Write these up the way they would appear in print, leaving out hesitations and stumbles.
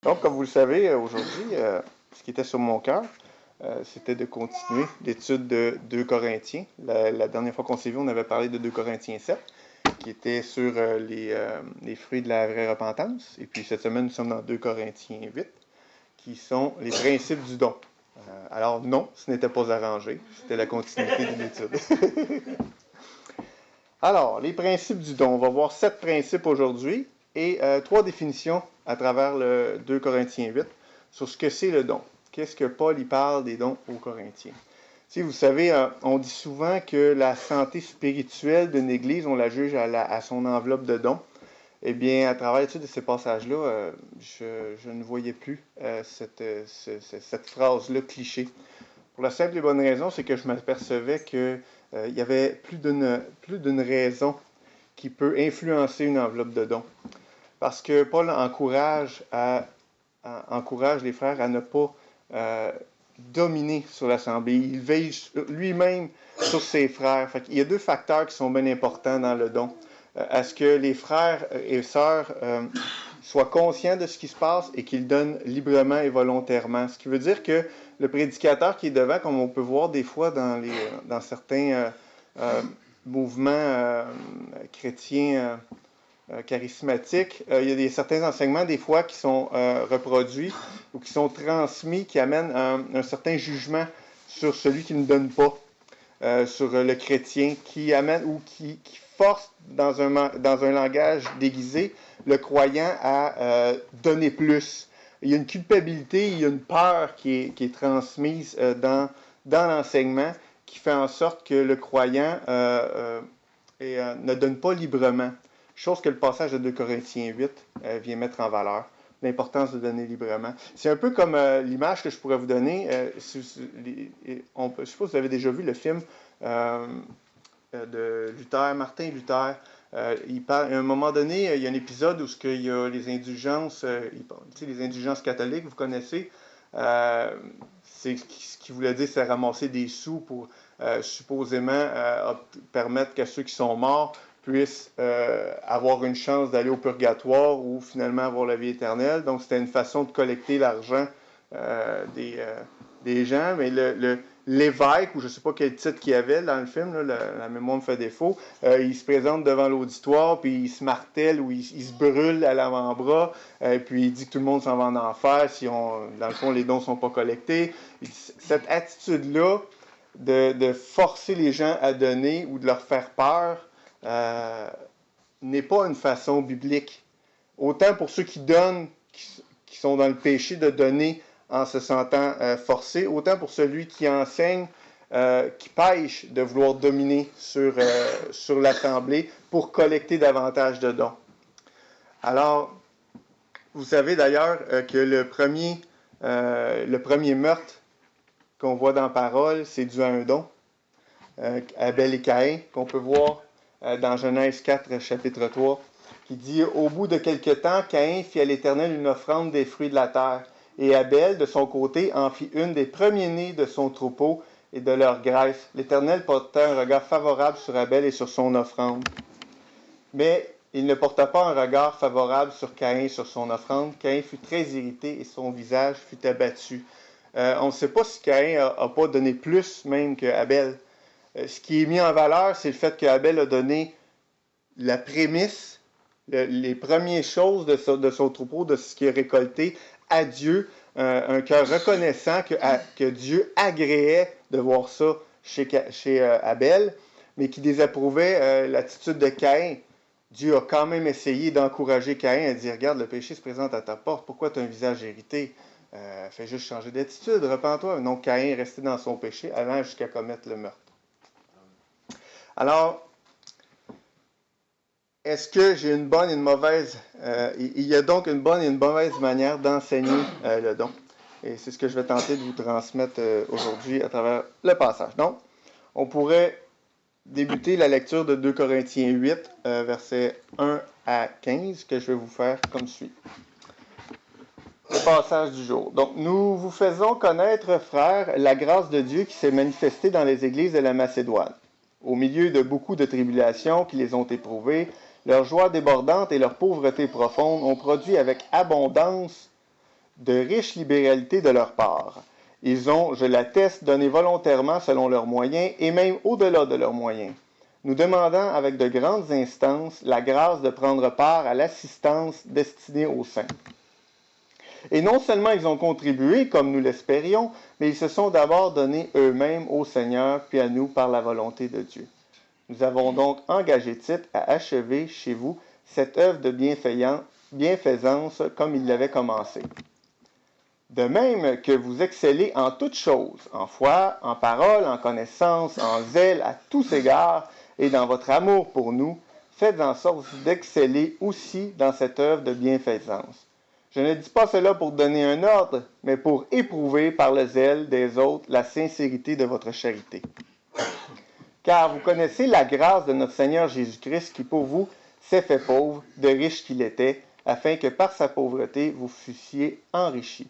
Donc, comme vous le savez, aujourd'hui, ce qui était sur mon cœur, c'était de continuer l'étude de 2 Corinthiens. La dernière fois qu'on s'est vu, on avait parlé de 2 Corinthiens 7, qui était sur les fruits de la vraie repentance. Et puis cette semaine, nous sommes dans 2 Corinthiens 8, qui sont les principes du don. Alors non, ce n'était pas arrangé, c'était la continuité d'une étude. Alors, les principes du don. On va voir 7 principes aujourd'hui et 3 définitions à travers le 2 Corinthiens 8 sur ce que c'est le don. Qu'est-ce que Paul y parle des dons aux Corinthiens? Si vous savez, on dit souvent que la santé spirituelle d'une Église, on la juge à son enveloppe de dons. Eh bien, à travers l'étude de ces passages-là, je ne voyais plus cette phrase-là cliché. Pour la simple et bonne raison, c'est que je m'apercevais qu'il y avait plus d'une raison qui peut influencer une enveloppe de dons. Parce que Paul encourage les frères à ne pas dominer sur l'Assemblée. Il veille lui-même sur ses frères. Il y a 2 facteurs qui sont bien importants dans le don. À ce que les frères et sœurs soient conscients de ce qui se passe et qu'ils donnent librement et volontairement. Ce qui veut dire que le prédicateur qui est devant, comme on peut voir des fois dans certains mouvements chrétiens charismatiques, il y a certains enseignements des fois qui sont reproduits ou qui sont transmis, qui amènent un certain jugement sur celui qui ne donne pas, sur le chrétien, qui amène ou qui force dans un langage déguisé le croyant à donner plus. Il y a une culpabilité, il y a une peur qui est transmise dans l'enseignement qui fait en sorte que le croyant ne donne pas librement. Chose que le passage de 2 Corinthiens 8 vient mettre en valeur. L'importance de donner librement. C'est un peu comme l'image que je pourrais vous donner. Je ne sais pas si vous avez déjà vu le film de Martin Luther. À un moment donné, il y a un épisode où il y a les indulgences, les indulgences catholiques, vous connaissez. C'est ce qui voulait dire, c'est ramasser des sous pour supposément permettre que ceux qui sont morts puissent avoir une chance d'aller au purgatoire ou finalement avoir la vie éternelle. Donc, c'était une façon de collecter l'argent des gens. Mais l'évêque, ou je ne sais pas quel titre qu'il y avait dans le film, là, la mémoire me fait défaut, il se présente devant l'auditoire, puis il se martèle ou il se brûle à l'avant-bras, puis il dit que tout le monde s'en va en enfer si dans le fond, les dons ne sont pas collectés. Cette attitude-là de forcer les gens à donner ou de leur faire peur n'est pas une façon biblique. Autant pour ceux qui donnent, qui sont dans le péché de donner en se sentant forcé, autant pour celui qui enseigne, qui pêche de vouloir dominer sur l'Assemblée pour collecter davantage de dons. Alors, vous savez d'ailleurs que le premier meurtre qu'on voit dans la parole, c'est dû à un don. Abel et Caïn, qu'on peut voir dans Genèse 4, chapitre 3, qui dit « Au bout de quelque temps, Caïn fit à l'Éternel une offrande des fruits de la terre. Et Abel, de son côté, en fit une des premiers-nés de son troupeau et de leur graisse. L'Éternel porta un regard favorable sur Abel et sur son offrande. Mais il ne porta pas un regard favorable sur Caïn et sur son offrande. Caïn fut très irrité et son visage fut abattu. » On ne sait pas si Caïn n'a pas donné plus même qu'Abel. Ce qui est mis en valeur, c'est le fait qu'Abel a donné la prémisse, les premières choses de son troupeau, de ce qu'il a récolté, à Dieu, un cœur reconnaissant que Dieu agréait de voir ça chez Abel, mais qui désapprouvait l'attitude de Caïn. Dieu a quand même essayé d'encourager Caïn à dire « Regarde, le péché se présente à ta porte, pourquoi tu as un visage irrité? Fais juste changer d'attitude, repens-toi. » Non, Caïn est resté dans son péché allant jusqu'à commettre le meurtre. Alors, est-ce que j'ai une bonne et une mauvaise... il y a donc une bonne et une mauvaise manière d'enseigner le don. Et c'est ce que je vais tenter de vous transmettre aujourd'hui à travers le passage. Donc, on pourrait débuter la lecture de 2 Corinthiens 8, versets 1 à 15, que je vais vous faire comme suit. Le passage du jour. Donc, nous vous faisons connaître, frères, la grâce de Dieu qui s'est manifestée dans les églises de la Macédoine. Au milieu de beaucoup de tribulations qui les ont éprouvées, leur joie débordante et leur pauvreté profonde ont produit avec abondance de riches libéralités de leur part. Ils ont, je l'atteste, donné volontairement selon leurs moyens et même au-delà de leurs moyens, nous demandant avec de grandes instances la grâce de prendre part à l'assistance destinée aux saints. Et non seulement ils ont contribué, comme nous l'espérions, mais ils se sont d'abord donnés eux-mêmes au Seigneur, puis à nous par la volonté de Dieu. Nous avons donc engagé Tite à achever chez vous cette œuvre de bienfaisance comme il l'avait commencé. De même que vous excellez en toutes choses, en foi, en parole, en connaissance, en zèle, à tous égards, et dans votre amour pour nous, faites en sorte d'exceller aussi dans cette œuvre de bienfaisance. Je ne dis pas cela pour donner un ordre, mais pour éprouver par le zèle des autres la sincérité de votre charité. Car vous connaissez la grâce de notre Seigneur Jésus-Christ qui pour vous s'est fait pauvre, de riche qu'il était, afin que par sa pauvreté vous fussiez enrichis.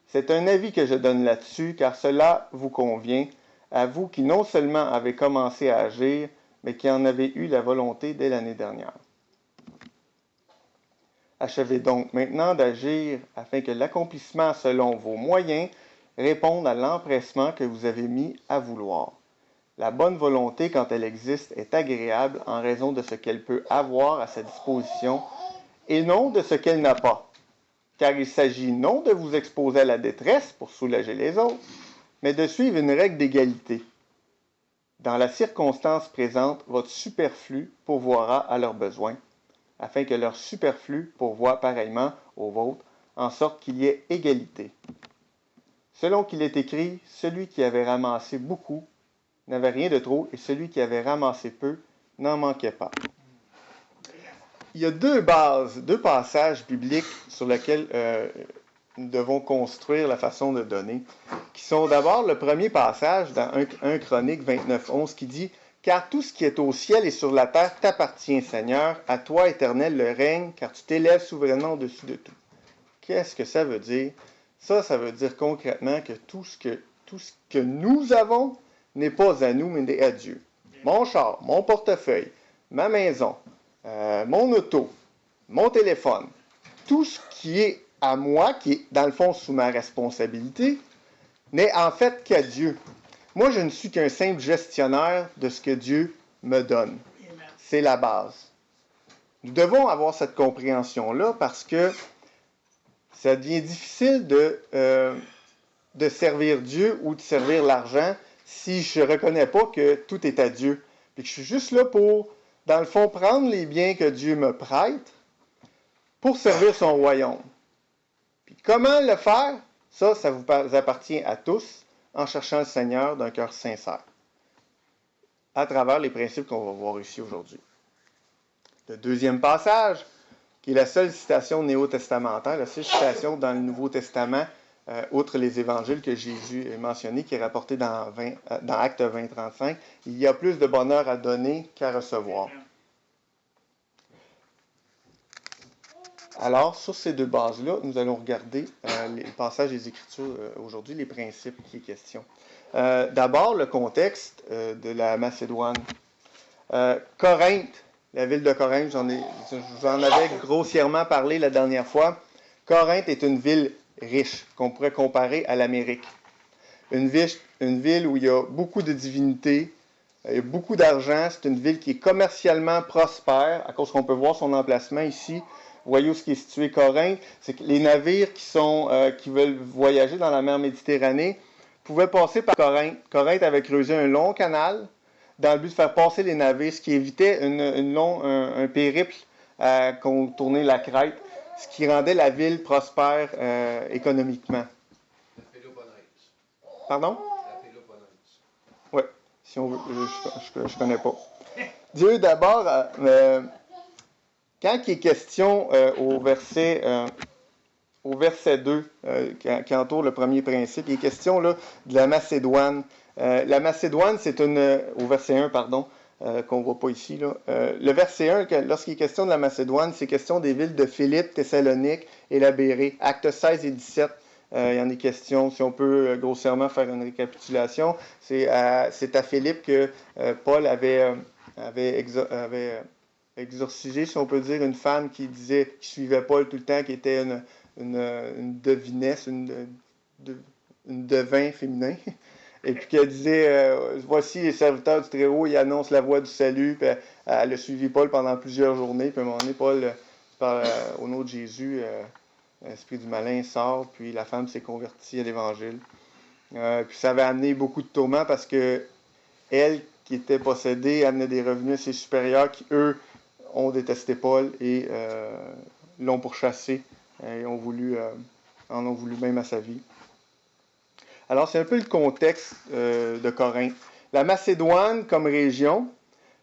C'est un avis que je donne là-dessus, car cela vous convient, à vous qui non seulement avez commencé à agir, mais qui en avez eu la volonté dès l'année dernière. Achevez donc maintenant d'agir afin que l'accomplissement selon vos moyens réponde à l'empressement que vous avez mis à vouloir. La bonne volonté, quand elle existe, est agréable en raison de ce qu'elle peut avoir à sa disposition et non de ce qu'elle n'a pas. Car il s'agit non de vous exposer à la détresse pour soulager les autres, mais de suivre une règle d'égalité. Dans la circonstance présente, votre superflu pourvoira à leurs besoins, afin que leur superflu pourvoie pareillement au vôtre, en sorte qu'il y ait égalité. Selon qu'il est écrit, celui qui avait ramassé beaucoup n'avait rien de trop, et celui qui avait ramassé peu n'en manquait pas. Il y a deux passages bibliques sur lesquels nous devons construire la façon de donner, qui sont d'abord le premier passage dans 1 Chronique 29:11 qui dit « Car tout ce qui est au ciel et sur la terre t'appartient, Seigneur, à toi, Éternel, le règne, car tu t'élèves souverainement au-dessus de tout. » Qu'est-ce que ça veut dire? Ça veut dire concrètement que tout ce que nous avons n'est pas à nous, mais à Dieu. Mon char, mon portefeuille, ma maison, mon auto, mon téléphone, tout ce qui est à moi, qui est dans le fond sous ma responsabilité, n'est en fait qu'à Dieu. Moi, je ne suis qu'un simple gestionnaire de ce que Dieu me donne. C'est la base. Nous devons avoir cette compréhension-là parce que ça devient difficile de servir Dieu ou de servir l'argent si je ne reconnais pas que tout est à Dieu. Puis que je suis juste là pour, dans le fond, prendre les biens que Dieu me prête pour servir son royaume. Puis comment le faire? Ça vous appartient à tous en cherchant le Seigneur d'un cœur sincère, à travers les principes qu'on va voir ici aujourd'hui. Le deuxième passage, qui est la seule citation néo-testamentaire, la seule citation dans le Nouveau Testament, outre les évangiles que Jésus a mentionnés, qui est rapporté dans Actes 20-35, il y a plus de bonheur à donner qu'à recevoir. Alors, sur ces deux bases-là, nous allons regarder les passages des Écritures aujourd'hui, les principes qui est question. D'abord, le contexte de la Macédoine. Corinthe, la ville de Corinthe, j'en avais grossièrement parlé la dernière fois. Corinthe est une ville riche, qu'on pourrait comparer à l'Amérique. Une ville où il y a beaucoup de divinités, il y a beaucoup d'argent. C'est une ville qui est commercialement prospère, à cause qu'on peut voir son emplacement ici. Vous voyez où est situé Corinthe. C'est que les navires qui veulent voyager dans la mer Méditerranée pouvaient passer par Corinthe. Corinthe avait creusé un long canal dans le but de faire passer les navires, ce qui évitait un périple à contourner la Crète, ce qui rendait la ville prospère économiquement. La Péloponnèse. Pardon? La Péloponnèse. Oui, si on veut, je ne connais pas. Dieu, d'abord, quand il est question au verset 2, qui entoure le premier principe, il est question là, de la Macédoine. La Macédoine, c'est au verset 1, pardon, qu'on ne voit pas ici. Là. Le verset 1, lorsqu'il est question de la Macédoine, c'est question des villes de Philippe, Thessalonique et la Bérée. Actes 16 et 17, il y en est question. Si on peut grossièrement faire une récapitulation, c'est à Philippe que Paul avait exorcisé, si on peut dire, une femme qui suivait Paul tout le temps, qui était une devinesse, une devin féminin. Et puis qu'elle disait, voici les serviteurs du Très-Haut, ils annoncent la voie du salut. Puis elle a suivi Paul pendant plusieurs journées. Puis à un moment donné, Paul, au nom de Jésus, l'esprit du malin sort, puis la femme s'est convertie à l'Évangile. Puis ça avait amené beaucoup de tourments parce que elle, qui était possédée, amenait des revenus assez supérieurs qui, eux, ont détesté Paul et l'ont pourchassé et en ont voulu même à sa vie. Alors, c'est un peu le contexte de Corinthe. La Macédoine, comme région,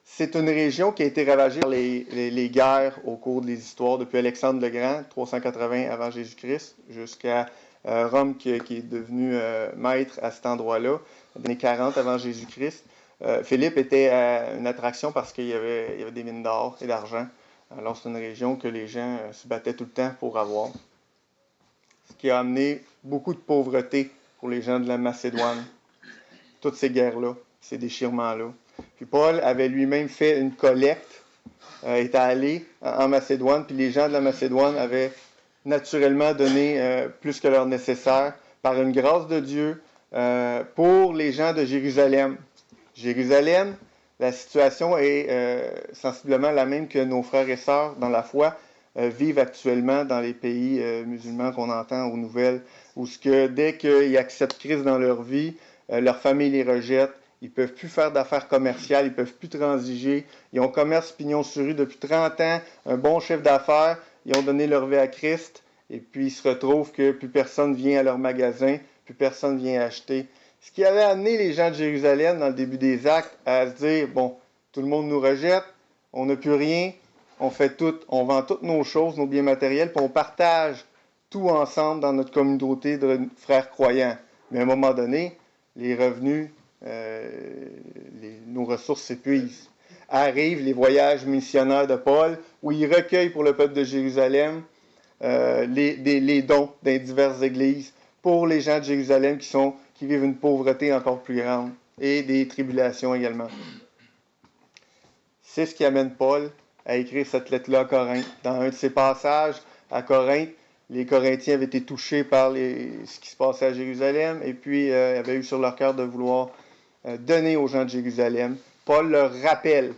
c'est une région qui a été ravagée par les guerres au cours des histoires, depuis Alexandre le Grand, 380 avant Jésus-Christ, jusqu'à Rome, qui est devenu maître à cet endroit-là, dans les années 40 avant Jésus-Christ. Philippe était une attraction parce qu'il y avait des mines d'or et d'argent. Alors, c'est une région que les gens se battaient tout le temps pour avoir. Ce qui a amené beaucoup de pauvreté pour les gens de la Macédoine. Toutes ces guerres-là, ces déchirements-là. Puis Paul avait lui-même fait une collecte, était allé en Macédoine, puis les gens de la Macédoine avaient naturellement donné plus que leur nécessaire par une grâce de Dieu pour les gens de Jérusalem. Jérusalem, la situation est sensiblement la même que nos frères et sœurs dans la foi vivent actuellement dans les pays musulmans qu'on entend aux nouvelles, où dès qu'ils acceptent Christ dans leur vie, leur famille les rejette, ils ne peuvent plus faire d'affaires commerciales, ils ne peuvent plus transiger, ils ont commerce pignon sur rue depuis 30 ans, un bon chiffre d'affaires, ils ont donné leur vie à Christ, et puis ils se retrouvent que plus personne vient à leur magasin, plus personne vient acheter. Ce qui avait amené les gens de Jérusalem dans le début des Actes à se dire, bon, tout le monde nous rejette, on n'a plus rien, on vend toutes nos choses, nos biens matériels, puis on partage tout ensemble dans notre communauté de frères croyants. Mais à un moment donné, les revenus, nos ressources s'épuisent. Arrivent les voyages missionnaires de Paul, où il recueille pour le peuple de Jérusalem les dons dans diverses églises pour les gens de Jérusalem qui vivent une pauvreté encore plus grande et des tribulations également. C'est ce qui amène Paul à écrire cette lettre-là à Corinthe. Dans un de ses passages à Corinthe, les Corinthiens avaient été touchés par ce qui se passait à Jérusalem et puis avaient eu sur leur cœur de vouloir donner aux gens de Jérusalem. Paul leur rappelle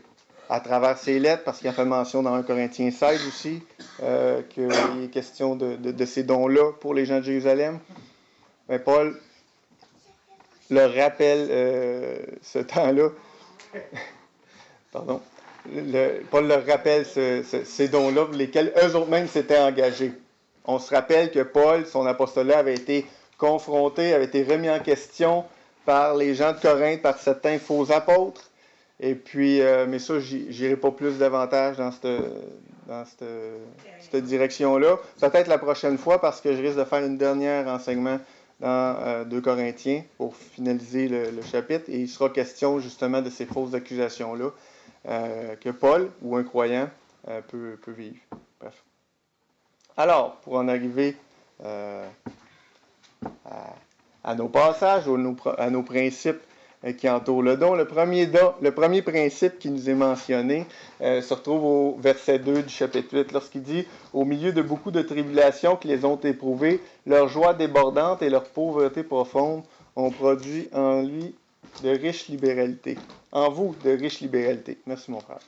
à travers ses lettres, parce qu'il a fait mention dans 1 Corinthiens 16 aussi, qu'il est question de ces dons-là pour les gens de Jérusalem. Mais Paul leur rappelle ce temps-là. Pardon. Paul leur rappelle ces dons-là pour lesquels eux-mêmes s'étaient engagés. On se rappelle que Paul, son apostolat, avait été confronté, avait été remis en question par les gens de Corinthe, par certains faux apôtres. Et puis, mais ça, j'irai pas plus davantage dans cette direction-là. Peut-être la prochaine fois, parce que je risque de faire une dernière enseignement dans 2 Corinthiens pour finaliser le chapitre. Et il sera question justement de ces fausses accusations-là que Paul, ou un croyant, peut vivre. Bref. Alors, pour en arriver à nos passages, à nos principes qui entourent le don, le premier principe qui nous est mentionné se retrouve au verset 2 du chapitre 8, lorsqu'il dit « Au milieu de beaucoup de tribulations qui les ont éprouvées, leur joie débordante et leur pauvreté profonde ont produit en lui de riches libéralités. » En vous, de riches libéralités. Merci, mon frère.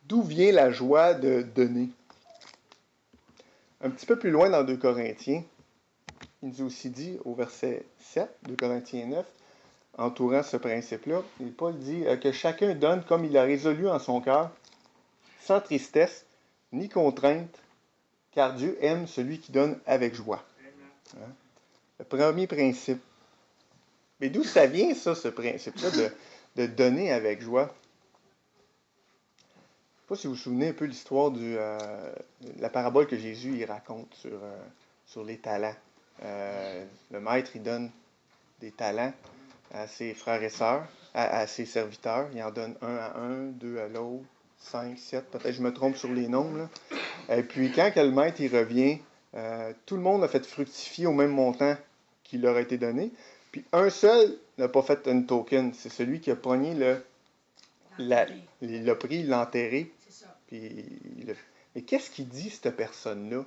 D'où vient la joie de donner? Un petit peu plus loin dans 2 Corinthiens, il nous est aussi dit au verset 7, 2 Corinthiens 9, entourant ce principe-là, et Paul dit que chacun donne comme il a résolu en son cœur, sans tristesse ni contrainte, car Dieu aime celui qui donne avec joie. Hein? Le premier principe. Mais d'où ça vient, ça, ce principe-là de donner avec joie? Je ne sais pas si vous vous souvenez un peu l'histoire de la parabole que Jésus il raconte sur les talents. Le maître, il donne des talents à ses frères et sœurs, à ses serviteurs. Il en donne un à un, deux à l'autre, 5, 7, peut-être je me trompe sur les nombres. Là. Et puis quand le maître il revient, tout le monde a fait fructifier au même montant qui leur a été donné. Puis un seul n'a pas fait une token. C'est celui qui a pogné Il l'a pris, il l'a enterré. C'est ça. Puis mais qu'est-ce qu'il dit, cette personne-là,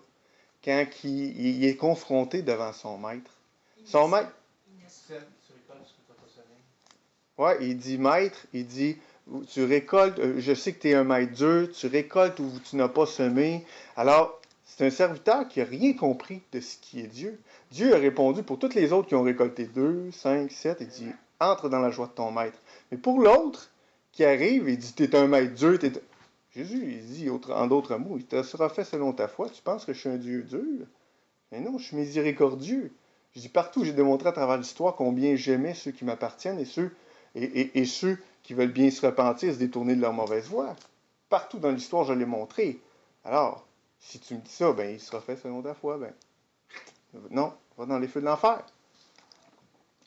quand il est confronté devant son maître? Son maître, Tu récoltes ce que tu n'as pas semé. ouais, il dit maître, il dit tu récoltes, je sais que tu es un maître dur, tu récoltes où tu n'as pas semé. Alors, c'est un serviteur qui n'a rien compris de ce qui est Dieu. Dieu a répondu pour tous les autres qui ont récolté 2, 5, 7, il dit entre dans la joie de ton maître. Mais pour l'autre qui arrive, il dit tu es un maître dur, Jésus, il dit en d'autres mots, il te sera fait selon ta foi. Tu penses que je suis un Dieu dur? Mais non, je suis miséricordieux. Je dis partout, j'ai démontré à travers l'histoire combien j'aimais ceux qui m'appartiennent et ceux qui veulent bien se repentir, se détourner de leur mauvaise voie. Partout dans l'histoire, je l'ai montré. Alors, si tu me dis ça, ben il sera fait selon ta foi. Ben non, va dans les feux de l'enfer.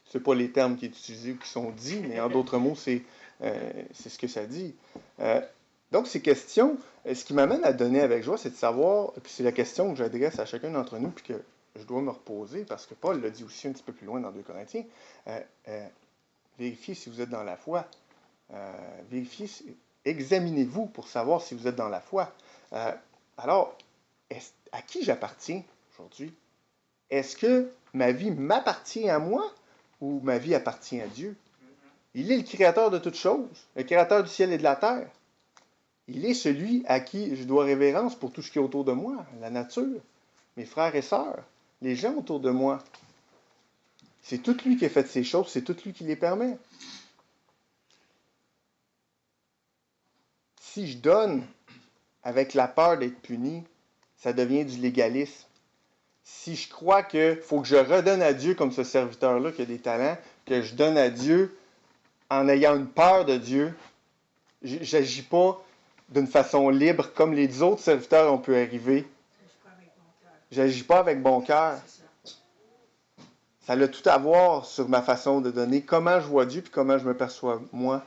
Ce n'est pas les termes qui sont utilisés ou qui sont dits, mais en d'autres mots, c'est ce que ça dit. Donc, ces questions, ce qui m'amène à donner avec joie, c'est de savoir, puis c'est la question que j'adresse à chacun d'entre nous, puis que je dois me reposer, parce que Paul l'a dit aussi un petit peu plus loin dans 2 Corinthiens, vérifiez si vous êtes dans la foi. Vérifiez, examinez-vous pour savoir si vous êtes dans la foi. Alors, à qui j'appartiens aujourd'hui? Est-ce que ma vie m'appartient à moi ou ma vie appartient à Dieu? Il est le créateur de toutes choses, le créateur du ciel et de la terre. Il est celui à qui je dois révérence pour tout ce qui est autour de moi, la nature, mes frères et sœurs, les gens autour de moi. C'est tout lui qui a fait ces choses, c'est tout lui qui les permet. Si je donne avec la peur d'être puni, ça devient du légalisme. Si je crois qu'il faut que je redonne à Dieu comme ce serviteur-là qui a des talents, que je donne à Dieu en ayant une peur de Dieu, j'agis pas d'une façon libre comme les autres serviteurs ont pu arriver. J'agis pas avec bon cœur. Ça a tout à voir sur ma façon de donner, comment je vois Dieu puis comment je me perçois moi.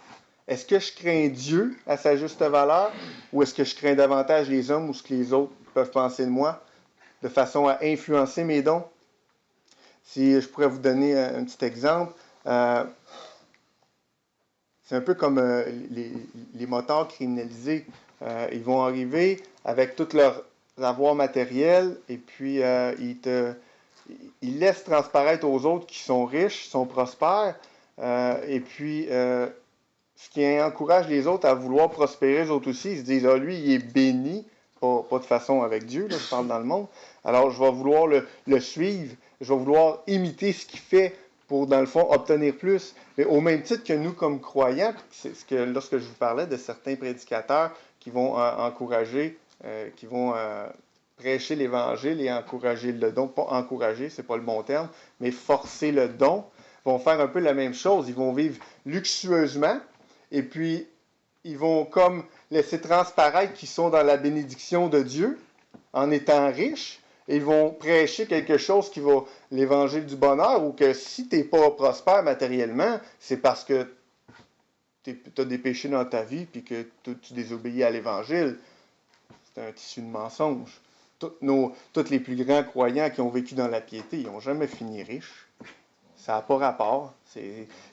Est-ce que je crains Dieu à sa juste valeur ou est-ce que je crains davantage les hommes ou ce que les autres peuvent penser de moi de façon à influencer mes dons? Si je pourrais vous donner un petit exemple, c'est un peu comme les motards criminalisés. Ils vont arriver avec tout leur avoir matériel et puis ils laissent transparaître aux autres qui sont riches, sont prospères, et puis ce qui encourage les autres à vouloir prospérer, eux autres aussi, ils se disent, ah, lui, il est béni, pas de façon avec Dieu, là, je parle dans le monde, alors je vais vouloir le suivre, je vais vouloir imiter ce qu'il fait pour, dans le fond, obtenir plus. Mais au même titre que nous, comme croyants, c'est ce que lorsque je vous parlais de certains prédicateurs qui vont encourager, qui vont prêcher l'Évangile et encourager le don, pas encourager, c'est pas le bon terme, mais forcer le don, vont faire un peu la même chose. Ils vont vivre luxueusement, et puis ils vont comme laisser transparaître qu'ils sont dans la bénédiction de Dieu, en étant riches, et ils vont prêcher quelque chose qui va l'évangile du bonheur, ou que si tu n'es pas prospère matériellement, c'est parce que tu as des péchés dans ta vie, puis que tu désobéis à l'évangile. C'est un tissu de mensonges. Tous les plus grands croyants qui ont vécu dans la piété, ils n'ont jamais fini riches. Ça n'a pas rapport.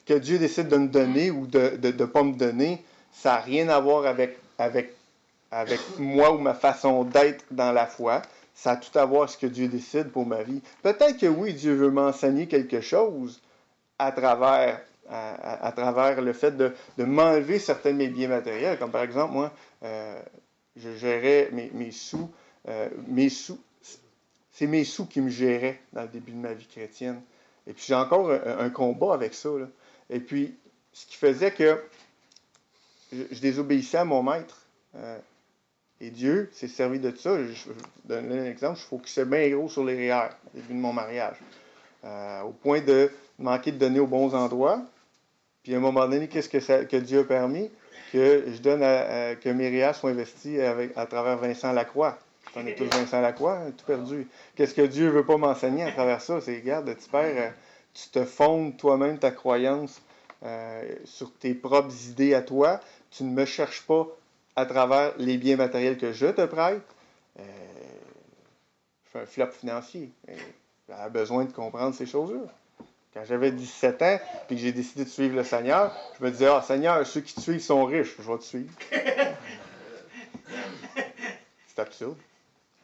Que Dieu décide de me donner ou de ne pas me donner, ça n'a rien à voir avec moi ou ma façon d'être dans la foi. Ça a tout à voir avec ce que Dieu décide pour ma vie. Peut-être que oui, Dieu veut m'enseigner quelque chose à travers le fait de m'enlever certains de mes biens matériels. Comme par exemple, moi, je gérais mes sous. C'est mes sous qui me géraient dans le début de ma vie chrétienne. Et puis j'ai encore un combat avec ça, là. Et puis, ce qui faisait que je désobéissais à mon maître. Et Dieu s'est servi de ça. Je donne un exemple, je focusais bien gros sur les REER au début de mon mariage. Au point de manquer de donner aux bons endroits. Puis à un moment donné, qu'est-ce que Dieu a permis? Que je donne que mes REER soient investis à travers Vincent Lacroix. On est tous Vincent Lacroix, tout perdu. Qu'est-ce que Dieu ne veut pas m'enseigner à travers ça? C'est, regarde, tu te fondes toi-même ta croyance sur tes propres idées à toi. Tu ne me cherches pas à travers les biens matériels que je te prête. Je fais un flop financier. J'ai besoin de comprendre ces choses-là. Quand j'avais 17 ans, puis que j'ai décidé de suivre le Seigneur, je me disais, ah, Seigneur, ceux qui te suivent sont riches, je vais te suivre. C'est absurde.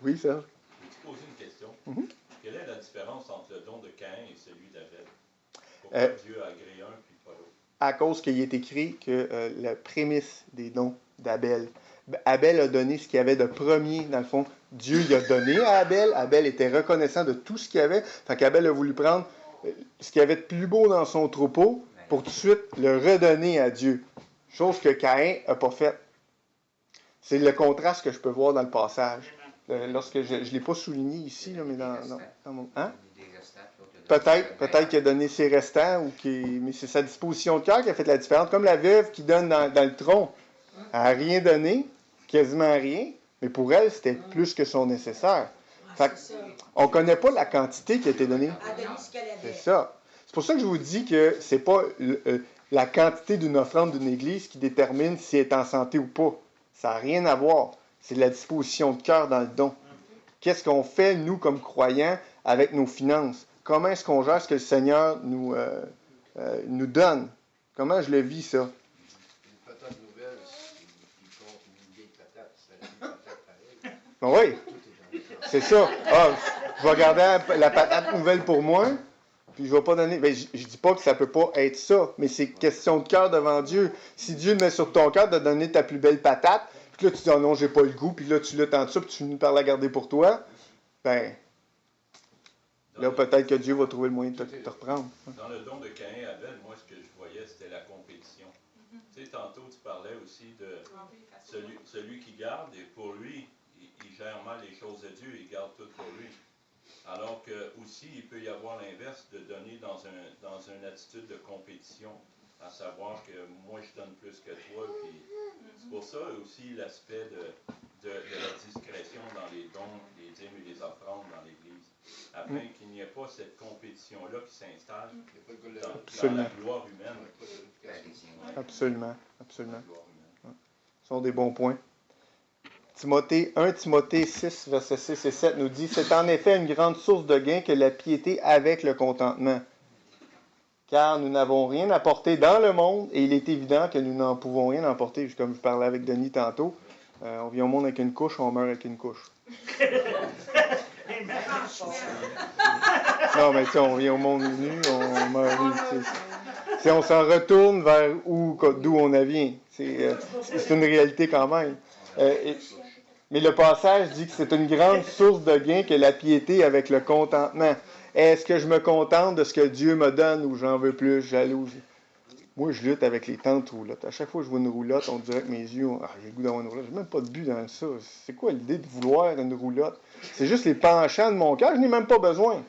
Oui, Serge? Peux-tu poser une question? Mhm. Quelle est la différence entre le don de Caïn et celui d'Abel? Pourquoi Dieu a agréé un puis pas l'autre? À cause qu'il est écrit que la prémisse des dons d'Abel, Abel a donné ce qu'il y avait de premier, dans le fond. Dieu lui a donné à Abel. Abel était reconnaissant de tout ce qu'il y avait. Fait qu'Abel a voulu prendre ce qu'il y avait de plus beau dans son troupeau pour tout de suite le redonner à Dieu. Chose que Caïn n'a pas faite. C'est le contraste que je peux voir dans le passage. Lorsque je ne l'ai pas souligné ici, là, mais dans mon... Hein? Peut-être qu'il a donné ses restants, mais c'est sa disposition de cœur qui a fait la différence. Comme la veuve qui donne dans le tronc. Elle n'a rien donné, quasiment rien, mais pour elle, c'était plus que son nécessaire. On ne connaît pas la quantité qui a été donnée. C'est ça. C'est pour ça que je vous dis que ce n'est pas la quantité d'une offrande d'une église qui détermine si elle est en santé ou pas. Ça n'a rien à voir. C'est la disposition de cœur dans le don. Qu'est-ce qu'on fait, nous, comme croyants, avec nos finances? Comment est-ce qu'on gère ce que le Seigneur nous donne? Comment je le vis, ça? Une patate nouvelle, il compte une vieille patate. C'est une patate pareille. Oui, c'est ça. Ah, je vais garder la patate nouvelle pour moi, puis je ne vais pas donner... Ben, je ne dis pas que ça ne peut pas être ça, mais c'est question de cœur devant Dieu. Si Dieu met sur ton cœur de donner ta plus belle patate, puis là tu dis « Oh non, j'ai pas le goût », puis là tu l'attends ça, puis tu finis par la garder pour toi, ben... Là, peut-être que Dieu va trouver le moyen de te reprendre. Dans le don de Caïn et Abel, moi, ce que je voyais, c'était la compétition. Tu sais, tantôt, tu parlais aussi de celui qui garde, et pour lui, il gère mal les choses de Dieu, il garde tout pour lui. Alors que aussi, il peut y avoir l'inverse de donner dans une attitude de compétition, à savoir que moi, je donne plus que toi. Puis c'est pour ça aussi l'aspect de la discrétion dans les dons, les dîmes et les offrandes dans l'Église, afin qu'il n'y ait pas cette compétition-là qui s'installe dans la gloire humaine. Absolument, absolument. Ce sont des bons points. 1 Timothée 6, versets 6 et 7 nous dit « C'est en effet une grande source de gain que la piété avec le contentement. Car nous n'avons rien apporté dans le monde et il est évident que nous n'en pouvons rien emporter. » Comme je parlais avec Denis tantôt, on vient au monde avec une couche, on meurt avec une couche. Non, mais tu sais, on vient au monde nu, on meurt. Si on s'en retourne vers d'où on vient. C'est une réalité quand même. Mais le passage dit que c'est une grande source de gain que la piété avec le contentement. Est-ce que je me contente de ce que Dieu me donne ou j'en veux plus, jaloux? Moi, je lutte avec les tantes roulottes. À chaque fois que je vois une roulotte, on dirait que mes yeux, j'ai le goût d'avoir une roulotte. J'ai même pas de but dans ça. C'est quoi l'idée de vouloir une roulotte? C'est juste les penchants de mon cœur. Je n'ai même pas besoin.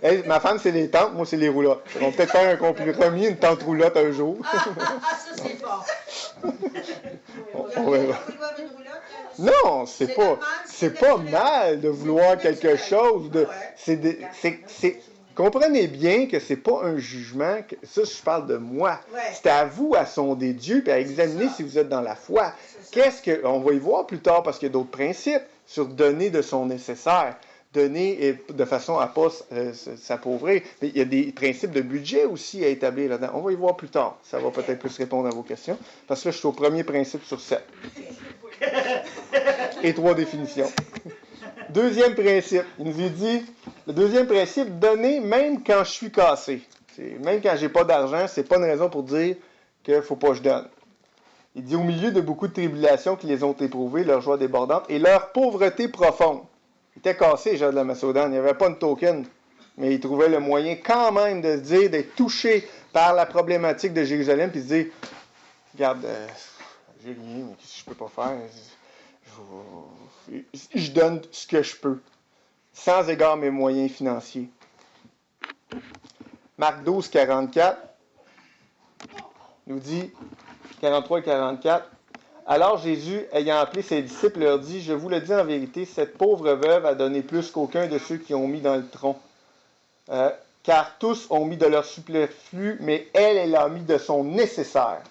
Hey, ma femme, c'est les tantes. Moi, c'est les roulottes. On va peut-être faire un compromis, une tante roulotte un jour. Ça, c'est fort. On verra. Non, c'est pas mal de vouloir quelque chose. Comprenez bien que c'est pas un jugement. Ça, je parle de moi. C'est à vous à sonder Dieu et à examiner si vous êtes dans la foi. On va y voir plus tard parce qu'il y a d'autres principes sur donner de son nécessaire. Donner de façon à ne pas s'appauvrir. Mais il y a des principes de budget aussi à établir là-dedans. On va y voir plus tard. Ça va peut-être plus répondre à vos questions. Parce que là, je suis au premier principe sur 7. Et 3 définitions. Deuxième principe. Il nous a dit, le deuxième principe, donner même quand je suis cassé. Même quand j'ai pas d'argent, c'est pas une raison pour dire qu'il ne faut pas que je donne. Il dit, au milieu de beaucoup de tribulations qui les ont éprouvées, leur joie débordante et leur pauvreté profonde. Ils étaient cassés, les gens de la Macédoine. Il n'y avait pas de token. Mais ils trouvaient le moyen quand même de se dire, d'être touchés par la problématique de Jérusalem, puis se dire, regarde, j'ai rien, mais qu'est-ce que je peux pas faire? Je donne ce que je peux, sans égard mes moyens financiers. Marc 12, 44 nous dit, 43 et 44, alors Jésus, ayant appelé ses disciples, leur dit, je vous le dis en vérité, cette pauvre veuve a donné plus qu'aucun de ceux qui ont mis dans le tronc. Car tous ont mis de leur superflu, mais elle a mis de son nécessaire.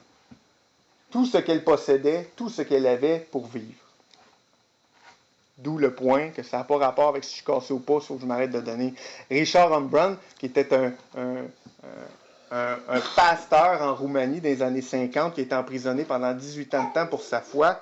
Tout ce qu'elle possédait, tout ce qu'elle avait pour vivre. D'où le point que ça n'a pas rapport avec si je suis cassé ou pas, sauf que je m'arrête de donner. Richard Umbrand, qui était un pasteur en Roumanie dans les années 50, qui a été emprisonné pendant 18 ans de temps pour sa foi,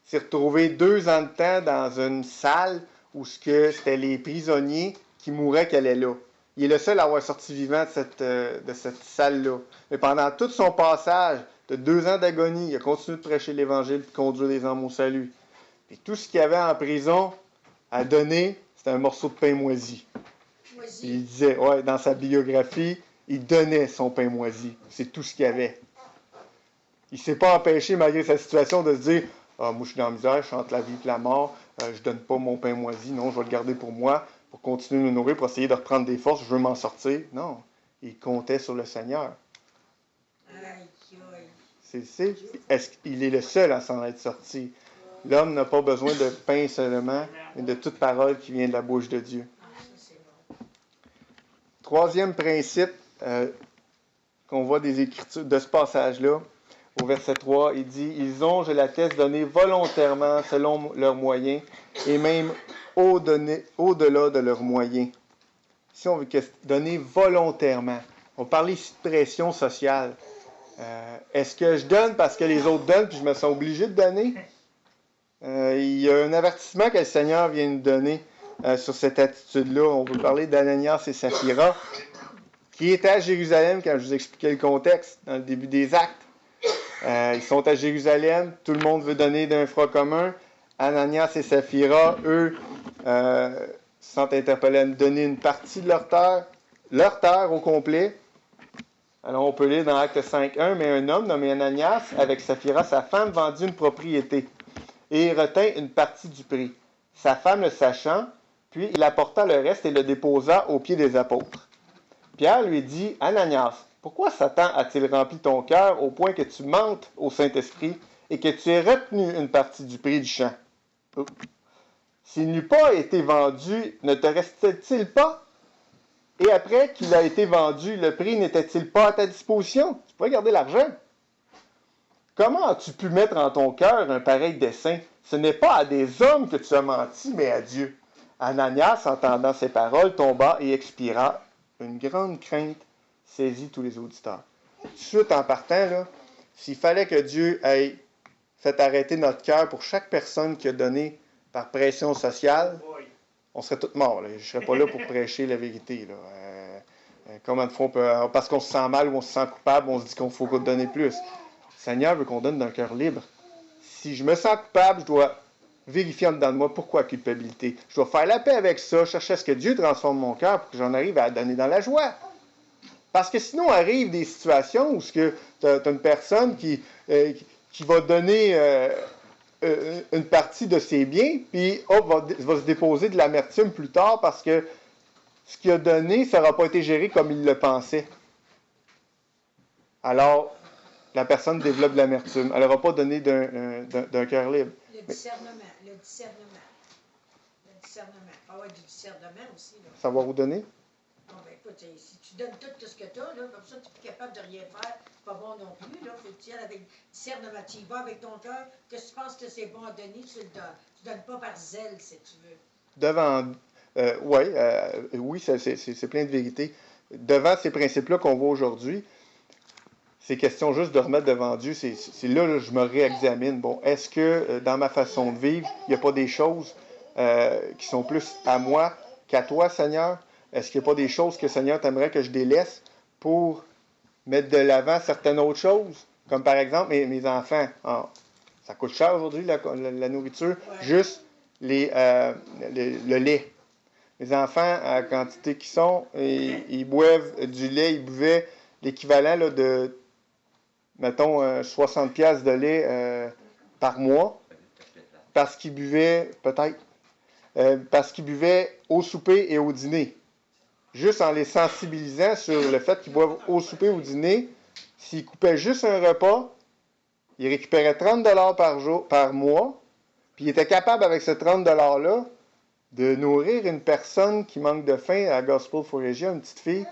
s'est retrouvé 2 ans de temps dans une salle où c'était les prisonniers qui mouraient qui allaient là. Il est le seul à avoir sorti vivant de cette salle-là. Mais pendant tout son passage de 2 ans d'agonie, il a continué de prêcher l'Évangile et de conduire les hommes au salut. Et tout ce qu'il y avait en prison à donner, c'était un morceau de pain moisi. Il disait, dans sa biographie, il donnait son pain moisi. C'est tout ce qu'il y avait. Il ne s'est pas empêché, malgré sa situation, de se dire, moi je suis dans la misère, je suis entre la vie et la mort, je ne donne pas mon pain moisi, non, je vais le garder pour moi, pour continuer de me nourrir, pour essayer de reprendre des forces, je veux m'en sortir. Non, il comptait sur le Seigneur. Il est le seul à s'en être sorti. L'homme n'a pas besoin de pain seulement, mais de toute parole qui vient de la bouche de Dieu. Troisième principe qu'on voit des Écritures, de ce passage-là, au verset 3, il dit « Ils ont, je l'atteste, donné volontairement selon leurs moyens, et même au-delà de leurs moyens. » Ici, on veut donner volontairement. On parle ici de pression sociale. Est-ce que je donne parce que les autres donnent, puis je me sens obligé de donner? Il y a un avertissement que le Seigneur vient nous donner sur cette attitude-là. On veut parler d'Ananias et Saphira, qui étaient à Jérusalem quand je vous expliquais le contexte, dans le début des Actes. Ils sont à Jérusalem, tout le monde veut donner d'un froid commun. Ananias et Saphira, eux, se sont interpellés à nous donner une partie de leur terre au complet. Alors on peut lire dans Acte 5.1, mais un homme nommé Ananias, avec Saphira, sa femme, vendit une propriété et retint une partie du prix. Sa femme le sachant, puis il apporta le reste et le déposa aux pieds des apôtres. Pierre lui dit, Ananias, pourquoi Satan a-t-il rempli ton cœur au point que tu mentes au Saint-Esprit et que tu aies retenu une partie du prix du champ? S'il n'eût pas été vendu, ne te restait-il pas? Et après qu'il a été vendu, le prix n'était-il pas à ta disposition? Tu pourrais garder l'argent. Comment as-tu pu mettre en ton cœur un pareil dessein? Ce n'est pas à des hommes que tu as menti, mais à Dieu. Ananias, entendant ces paroles, tomba et expira. Une grande crainte saisit tous les auditeurs. Tout de suite en partant, là, s'il fallait que Dieu ait fait arrêter notre cœur pour chaque personne qui a donné par pression sociale, on serait tous morts. Là. Je ne serais pas là pour prêcher la vérité. Là. Comment de fois parce qu'on se sent mal ou on se sent coupable, on se dit qu'on faut donner plus. Le Seigneur veut qu'on donne d'un cœur libre. Si je me sens coupable, je dois vérifier en dedans de moi pourquoi culpabilité. Je dois faire la paix avec ça, chercher à ce que Dieu transforme mon cœur pour que j'en arrive à donner dans la joie. Parce que sinon arrivent des situations où tu as une personne qui va donner une partie de ses biens, puis va se déposer de l'amertume plus tard parce que ce qu'il a donné, ça n'aura pas été géré comme il le pensait. Alors, la personne développe de l'amertume. Elle n'aura pas donné d'un cœur libre. Le discernement. Le discernement. Il faut avoir du discernement aussi. Là. Savoir où donner? Bon, ben écoute, si tu donnes tout ce que tu as, là, comme ça, tu n'es plus capable de rien faire, c'est pas bon non plus. Il faut que tu y ailles avec discernement. Tu y vas avec ton cœur, que tu penses que c'est bon à donner, tu le donnes. Tu ne donnes pas par zèle, si tu veux. Oui, c'est plein de vérité. Devant ces principes-là qu'on voit aujourd'hui, c'est question juste de remettre devant Dieu. C'est là que je me réexamine. Bon, est-ce que dans ma façon de vivre, il n'y a pas des choses qui sont plus à moi qu'à toi, Seigneur? Est-ce qu'il n'y a pas des choses que, Seigneur, tu aimerais que je délaisse pour mettre de l'avant certaines autres choses? Comme par exemple, mes enfants. Ça coûte cher aujourd'hui, la nourriture. Ouais. Juste le lait. Les enfants, à la quantité qu'ils sont, ils boivent du lait. Ils buvaient l'équivalent là, de, mettons, 60$ de lait par mois. Parce qu'ils buvaient, parce qu'ils buvaient au souper et au dîner. Juste en les sensibilisant sur le fait qu'ils boivent au souper et au dîner, s'ils coupaient juste un repas, ils récupéraient 30$ par mois, puis ils étaient capables avec ce 30$-là de nourrir une personne qui manque de faim à Gospel for Asia, une petite fille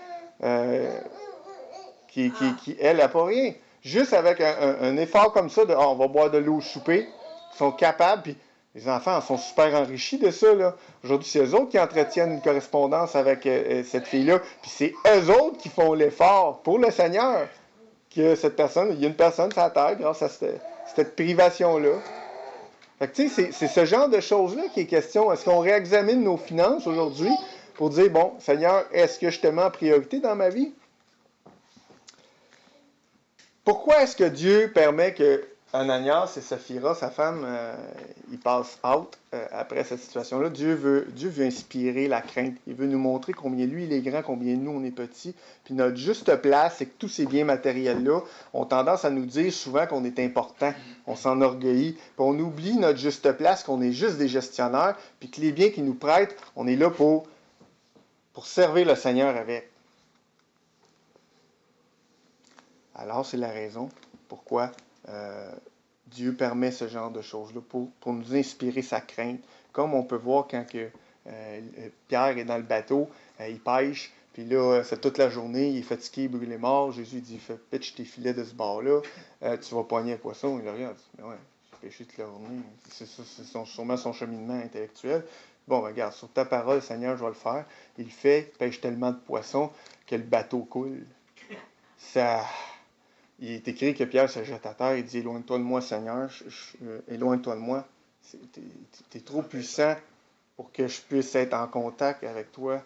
qui elle, n'a pas rien. Juste avec un effort comme ça, on va boire de l'eau au souper, ils sont capables, puis Les enfants en sont super enrichis de ça, là. Aujourd'hui, c'est eux autres qui entretiennent une correspondance avec cette fille-là. Puis c'est eux autres qui font l'effort pour le Seigneur. Que cette personne, il y a une personne sur la terre grâce à cette privation-là. Fait que, tu sais, c'est ce genre de choses-là qui est question. Est-ce qu'on réexamine nos finances aujourd'hui pour dire, bon, Seigneur, est-ce que je te mets en priorité dans ma vie? Pourquoi est-ce que Dieu permet que Ananias et Saphira, sa femme, ils passent out après cette situation-là? Dieu veut inspirer la crainte. Il veut nous montrer combien lui, il est grand, combien nous, on est petits. Puis notre juste place, c'est que tous ces biens matériels-là ont tendance à nous dire souvent qu'on est important. On s'enorgueillit. Puis on oublie notre juste place, qu'on est juste des gestionnaires. Puis que les biens qu'il nous prête, on est là pour servir le Seigneur avec. Alors, c'est la raison pourquoi Dieu permet ce genre de choses-là, pour nous inspirer sa crainte. Comme on peut voir quand Pierre est dans le bateau, il pêche, puis là, c'est toute la journée, il est fatigué, brûlé mort. Jésus dit, pitch tes filets de ce bord-là, tu vas pogner un poisson. Il le regarde, il dit, mais ouais, j'ai pêché toute la journée. C'est sûrement son cheminement intellectuel. Bon, regarde, sur ta parole, Seigneur, je vais le faire. Il le fait, il pêche tellement de poissons que le bateau coule. Il est écrit que Pierre se jette à terre et dit, éloigne-toi de moi, Seigneur, éloigne-toi de moi. Tu es trop puissant pour que je puisse être en contact avec toi.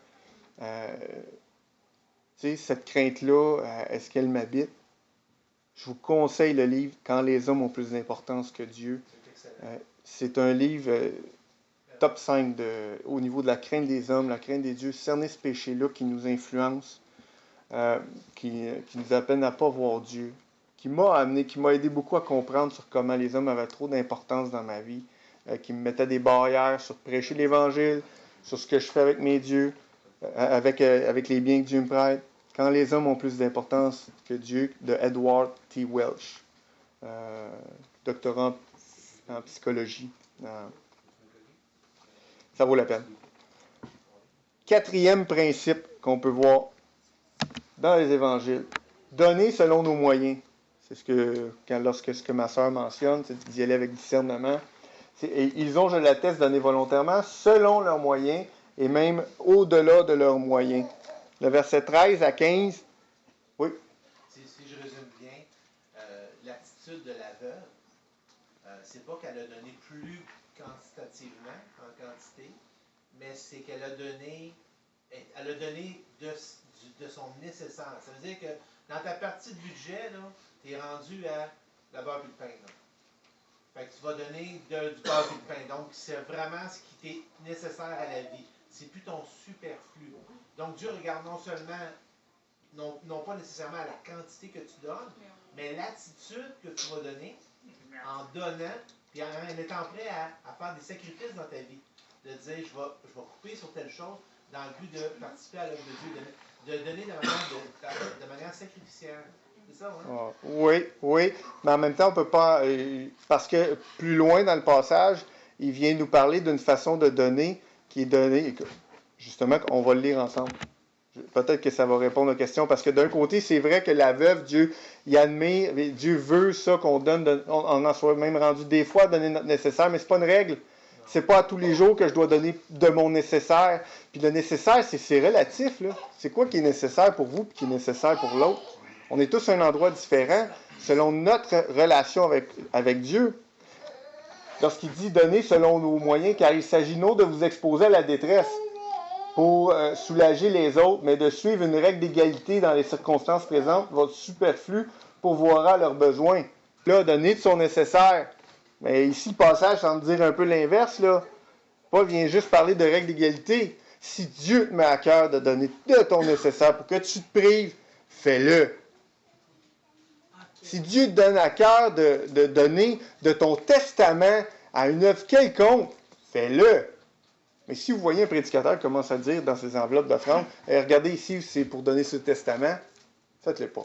Tu sais, cette crainte-là, est-ce qu'elle m'habite? Je vous conseille le livre « Quand les hommes ont plus d'importance que Dieu ». C'est un livre top 5 au niveau de la crainte des hommes, la crainte des dieux, cerner ce péché-là qui nous influence, qui nous appelle à ne pas voir Dieu, qui m'a aidé beaucoup à comprendre sur comment les hommes avaient trop d'importance dans ma vie, qui me mettait des barrières sur prêcher l'Évangile, sur ce que je fais avec mes dieux, avec les biens que Dieu me prête. Quand les hommes ont plus d'importance que Dieu, de Edward T. Welch, doctorant en psychologie. Ça vaut la peine. 4e principe qu'on peut voir dans les évangiles. Donner selon nos moyens. C'est ce que ma sœur mentionne, c'est d'y aller avec discernement. Et ils ont, je l'atteste, donné volontairement selon leurs moyens et même au-delà de leurs moyens. Le verset 13 à 15. Oui. Si je résume bien, l'attitude de la veuve, c'est pas qu'elle a donné plus quantitativement, en quantité, mais c'est qu'elle a donné de son nécessaire. Ça veut dire que dans ta partie de budget, tu es rendu à la beurre et le pain. Là. Fait que tu vas donner du beurre et le pain. Donc, c'est vraiment ce qui t'est nécessaire à la vie. C'est plus ton superflu. Donc, Dieu regarde non seulement, non pas nécessairement à la quantité que tu donnes, mais l'attitude que tu vas donner en donnant, puis en étant prêt à faire des sacrifices dans ta vie. De dire, je vais couper sur telle chose dans le but de participer à l'œuvre de Dieu, de donner de manière sacrificielle. C'est ça, hein? Oui. Mais en même temps, on ne peut pas... parce que plus loin dans le passage, il vient nous parler d'une façon de donner qui est donnée... Justement, on va le lire ensemble. Peut-être que ça va répondre aux questions, parce que d'un côté, c'est vrai que la veuve, Dieu y admet, Dieu veut ça qu'on donne, on en soit même rendu des fois à donner notre nécessaire, mais c'est pas une règle. C'est pas à tous les jours que je dois donner de mon nécessaire. Puis le nécessaire, c'est relatif, là. C'est quoi qui est nécessaire pour vous et qui est nécessaire pour l'autre? On est tous à un endroit différent selon notre relation avec Dieu. Lorsqu'il dit « donner selon nos moyens », car il s'agit non de vous exposer à la détresse pour soulager les autres, mais de suivre une règle d'égalité dans les circonstances présentes, votre superflu pourvoira leurs besoins. Là, donner de son nécessaire. Mais ici, le passage semble dire un peu l'inverse, là. Paul vient juste parler de règle d'égalité. Si Dieu te met à cœur de donner de ton nécessaire pour que tu te prives, fais-le. Okay. Si Dieu te donne à cœur de donner de ton testament à une œuvre quelconque, fais-le. Mais si vous voyez un prédicateur qui commence à dire dans ses enveloppes d'offrande, regardez ici, c'est pour donner ce testament, faites-le pas.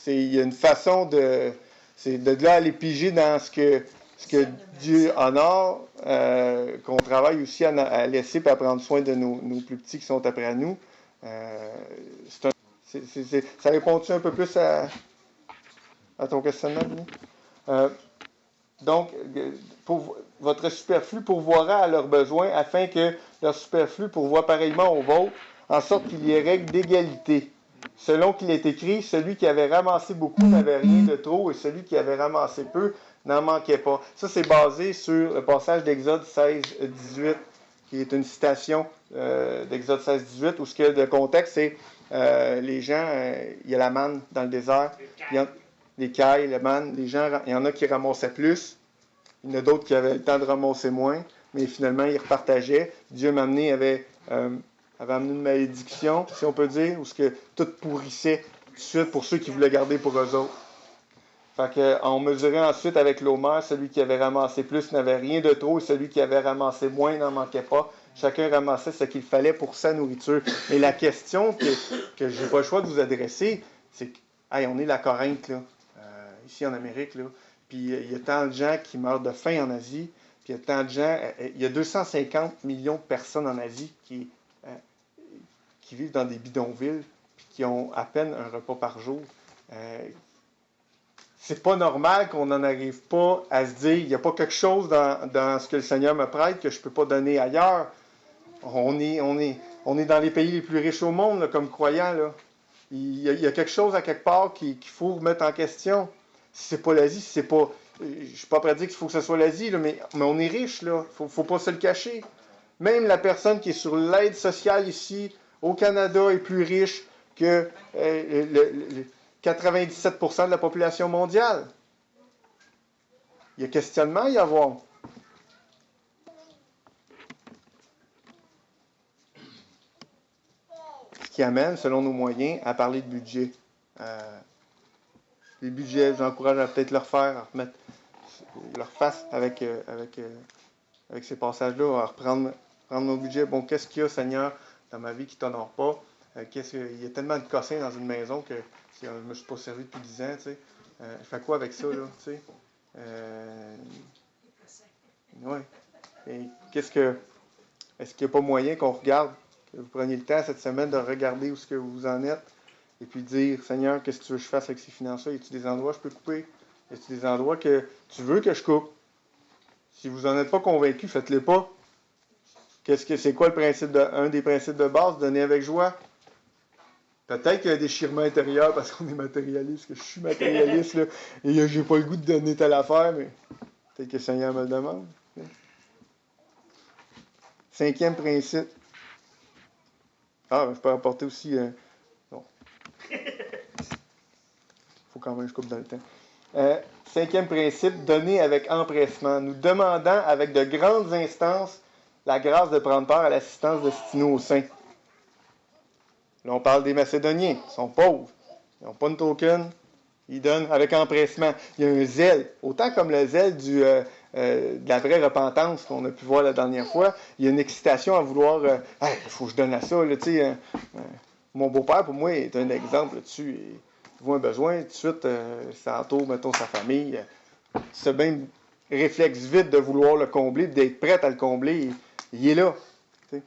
Il y a une façon de... C'est de là aller piger dans ce que Dieu honore, qu'on travaille aussi à laisser et à prendre soin de nos plus petits qui sont après nous. Ça répond-tu un peu plus à ton questionnement, Denis? Donc, votre superflu pourvoira à leurs besoins, afin que leur superflu pourvoie pareillement au vôtre, en sorte qu'il y ait règle d'égalité. Selon qu'il est écrit, celui qui avait ramassé beaucoup n'avait rien de trop, et celui qui avait ramassé peu n'en manquait pas. Ça, c'est basé sur le passage d'Exode 16, 18, qui est une citation d'Exode 16, 18, où le contexte, c'est les gens, il y a la manne dans le désert, les cailles, la manne, les gens, il y en a qui ramassaient plus, il y en a d'autres qui avaient le temps de ramasser moins, mais finalement, ils repartageaient. Dieu avait amené une malédiction, si on peut dire, où tout pourrissait tout de suite pour ceux qui voulaient garder pour eux autres. Fait qu'on mesurait ensuite avec l'homère, celui qui avait ramassé plus n'avait rien de trop, et celui qui avait ramassé moins n'en manquait pas. Chacun ramassait ce qu'il fallait pour sa nourriture. Mais la question que je n'ai pas le choix de vous adresser, c'est que, hey, on est la Corinthe, là, ici en Amérique, là, puis il y a tant de gens qui meurent de faim en Asie, puis il y a tant de gens, il y a 250 millions de personnes en Asie qui vivent dans des bidonvilles, puis qui ont à peine un repas par jour. C'est pas normal qu'on n'en arrive pas à se dire, il n'y a pas quelque chose dans ce que le Seigneur me prête que je ne peux pas donner ailleurs. On est dans les pays les plus riches au monde, là, comme croyants. Là. Il y a quelque chose à quelque part qu'il faut remettre en question. Si c'est pas l'Asie, si c'est pas... Je ne suis pas prêt à dire qu'il faut que ce soit l'Asie, là, mais on est riche, là. Faut pas se le cacher. Même la personne qui est sur l'aide sociale ici, au Canada, est plus riche que 97% de la population mondiale. Il y a questionnement à y avoir. Ce qui amène, selon nos moyens, à parler de budget. Les budgets, j'encourage à peut-être le refaire, à remettre leur face avec ces passages-là, à reprendre nos budgets. Bon, qu'est-ce qu'il y a, Seigneur, dans ma vie qui ne t'honore pas? Il y a tellement de cossins dans une maison que je ne me suis pas servi depuis 10 ans, tu sais. Je fais quoi avec ça, là, tu sais? Oui. Et est-ce qu'il n'y a pas moyen qu'on regarde, que vous preniez le temps cette semaine de regarder où est-ce que vous en êtes, et puis dire, Seigneur, qu'est-ce que tu veux que je fasse avec ces finances-là? Y a-t-il des endroits que je peux couper? Y a-t-il des endroits que tu veux que je coupe? Si vous n'en êtes pas convaincu, faites-le pas. C'est quoi un des principes de base? Donner avec joie. Peut-être qu'il y a un déchirement intérieur parce qu'on est matérialiste, que je suis matérialiste, là, et j'ai pas le goût de donner telle affaire, mais peut-être que le Seigneur me le demande. 5e principe. Je peux apporter aussi... non. Faut quand même que je coupe dans le temps. 5e principe, donner avec empressement. Nous demandant avec de grandes instances la grâce de prendre part à l'assistance destinée aux saints. Là, on parle des Macédoniens. Ils sont pauvres. Ils n'ont pas de token. Ils donnent avec empressement. Il y a un zèle. Autant comme le zèle de la vraie repentance qu'on a pu voir la dernière fois, il y a une excitation à vouloir il faut que je donne à ça. Là, mon beau-père, pour moi, est un exemple là-dessus. Il voit un besoin, tout de suite, ça entoure, mettons, sa famille. Ce même réflexe vite de vouloir le combler, d'être prêt à le combler, il est là. T'sais.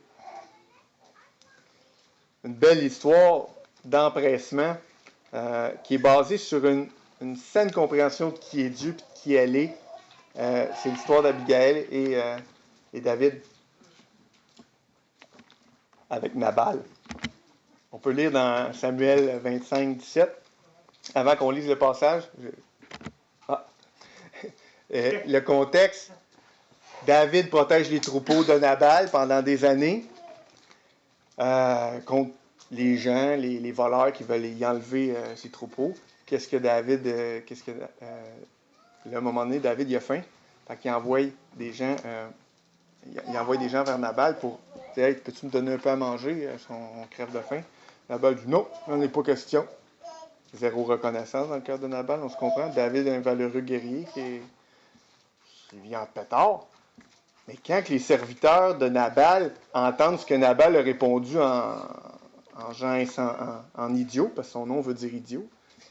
Une belle histoire d'empressement qui est basée sur une saine compréhension de qui est Dieu et de qui elle est. C'est l'histoire d'Abigaël et David avec Nabal. On peut lire dans Samuel 25, 17. Avant qu'on lise le passage, le contexte, David protège les troupeaux de Nabal pendant des années contre les gens, les voleurs qui veulent y enlever ses troupeaux. Qu'est-ce que David, à un moment donné, David il a faim, fait qu'il envoie des gens, vers Nabal pour dire, hey, peux-tu me donner un peu à manger, on crève de faim. Nabal dit non, n'en n'est pas question. Zéro reconnaissance dans le cœur de Nabal, on se comprend. David est un valeureux guerrier qui vient en pétard. Mais quand les serviteurs de Nabal entendent ce que Nabal a répondu en idiot, parce que son nom veut dire idiot,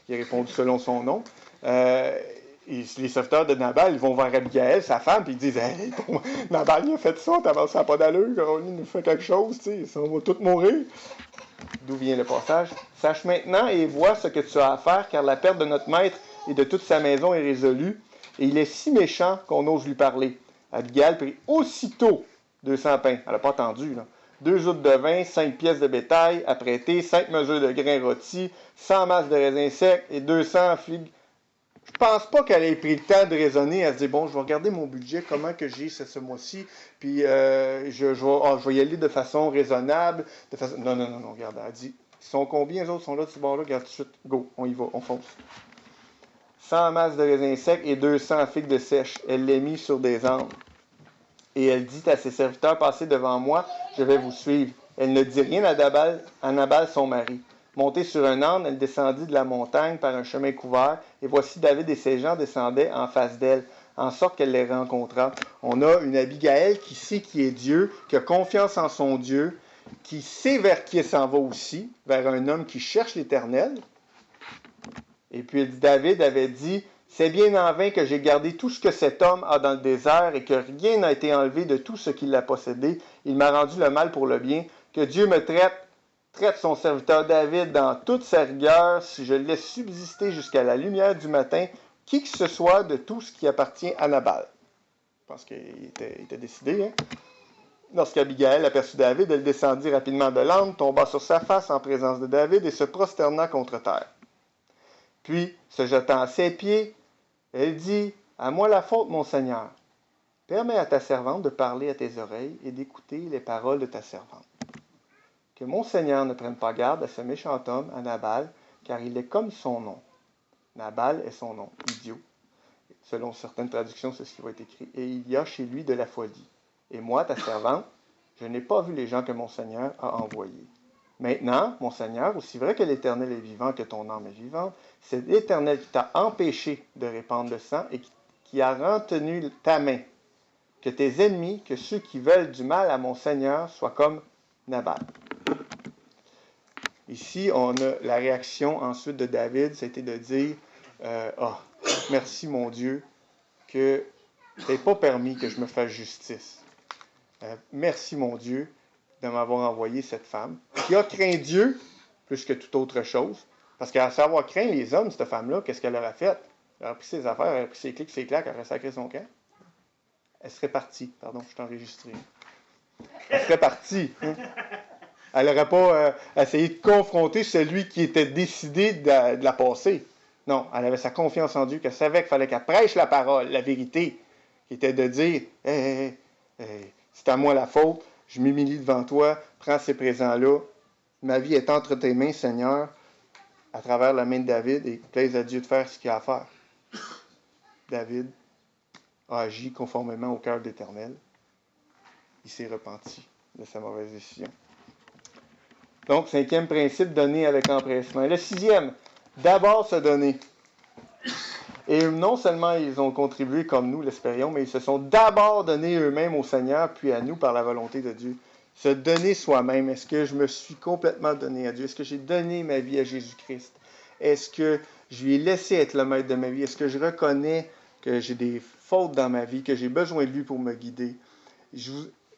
il a répondu selon son nom, et les serviteurs de Nabal, ils vont vers Abigaël, sa femme, puis ils disent hey, Nabal, il a fait ça n'a pas d'allure, il nous fait quelque chose, on va tous mourir. D'où vient le passage? Sache maintenant et vois ce que tu as à faire, car la perte de notre maître et de toute sa maison est résolue. et il est si méchant qu'on ose lui parler. Abigail prit aussitôt 200 pains. Elle n'a pas attendu, là. 2 joutes de vin, 5 pièces de bétail à prêter, 5 mesures de grains rôtis, 100 masses de raisins secs et 200 figues. Je pense pas qu'elle ait pris le temps de raisonner. Elle se dit, bon, je vais regarder mon budget, comment que j'ai ce mois-ci, puis je vais y aller de façon raisonnable. Non, regarde, elle dit, ils sont combien, les autres sont là, de ce bord-là, regarde tout de suite, go, on y va, on fonce. 100 masses de raisins secs et 200 figues de sèche. Elle les mit sur des ânes. Et elle dit à ses serviteurs, passez devant moi, je vais vous suivre. Elle ne dit rien à Nabal, son mari. Montée sur un âne, elle descendit de la montagne par un chemin couvert, et voici David et ses gens descendaient en face d'elle, en sorte qu'elle les rencontra. On a une Abigail qui sait qui est Dieu, qui a confiance en son Dieu, qui sait vers qui elle s'en va aussi, vers un homme qui cherche l'Éternel. Et puis David avait dit, « C'est bien en vain que j'ai gardé tout ce que cet homme a dans le désert et que rien n'a été enlevé de tout ce qu'il a possédé. Il m'a rendu le mal pour le bien. Que Dieu me traite son serviteur David dans toute sa rigueur, si je laisse subsister jusqu'à la lumière du matin, qui que ce soit de tout ce qui appartient à Nabal. » Je pense qu'il était décidé. Hein? Lorsqu'Abigail aperçut David, elle descendit rapidement de l'âne, tomba sur sa face en présence de David et se prosterna contre terre. Puis, se jetant à ses pieds, elle dit, « À moi la faute, mon Seigneur. Permets à ta servante de parler à tes oreilles et d'écouter les paroles de ta servante. Que mon Seigneur ne prenne pas garde à ce méchant homme, à Nabal, car il est comme son nom. » Nabal est son nom, idiot. Selon certaines traductions, c'est ce qui va être écrit. « Et il y a chez lui de la folie. Et moi, ta servante, je n'ai pas vu les gens que mon Seigneur a envoyés. Maintenant, mon Seigneur, aussi vrai que l'Éternel est vivant, que ton âme est vivante, c'est l'Éternel qui t'a empêché de répandre le sang et qui a retenu ta main. Que tes ennemis, que ceux qui veulent du mal à mon Seigneur, soient comme Nabal. » Ici, on a la réaction ensuite de David, c'était de dire, merci mon Dieu, que tu n'aies pas permis que je me fasse justice. Merci mon Dieu de m'avoir envoyé cette femme, qui a craint Dieu plus que toute autre chose, parce qu'à savoir craindre les hommes, cette femme-là, qu'est-ce qu'elle aurait fait? Elle aurait pris ses affaires, elle aurait pris ses clics, ses claques, elle aurait sacré son camp. Elle serait partie. Pardon, je suis enregistré. Elle serait partie. Hein? Elle n'aurait pas essayé de confronter celui qui était décidé de la passer. Non, elle avait sa confiance en Dieu, qu'elle savait qu'il fallait qu'elle prêche la parole, la vérité, qui était de dire, c'est à moi la faute, je m'humilie devant toi, prends ces présents-là. Ma vie est entre tes mains, Seigneur, à travers la main de David, et plaise à Dieu de faire ce qu'il a à faire. David a agi conformément au cœur de l'Éternel. Il s'est repenti de sa mauvaise décision. Donc, 5e principe, donner avec empressement. Le 6e, d'abord se donner. Et non seulement ils ont contribué comme nous, l'espérions, mais ils se sont d'abord donnés eux-mêmes au Seigneur, puis à nous par la volonté de Dieu. Se donner soi-même. Est-ce que je me suis complètement donné à Dieu? Est-ce que j'ai donné ma vie à Jésus-Christ? Est-ce que je lui ai laissé être le maître de ma vie? Est-ce que je reconnais que j'ai des fautes dans ma vie, que j'ai besoin de lui pour me guider?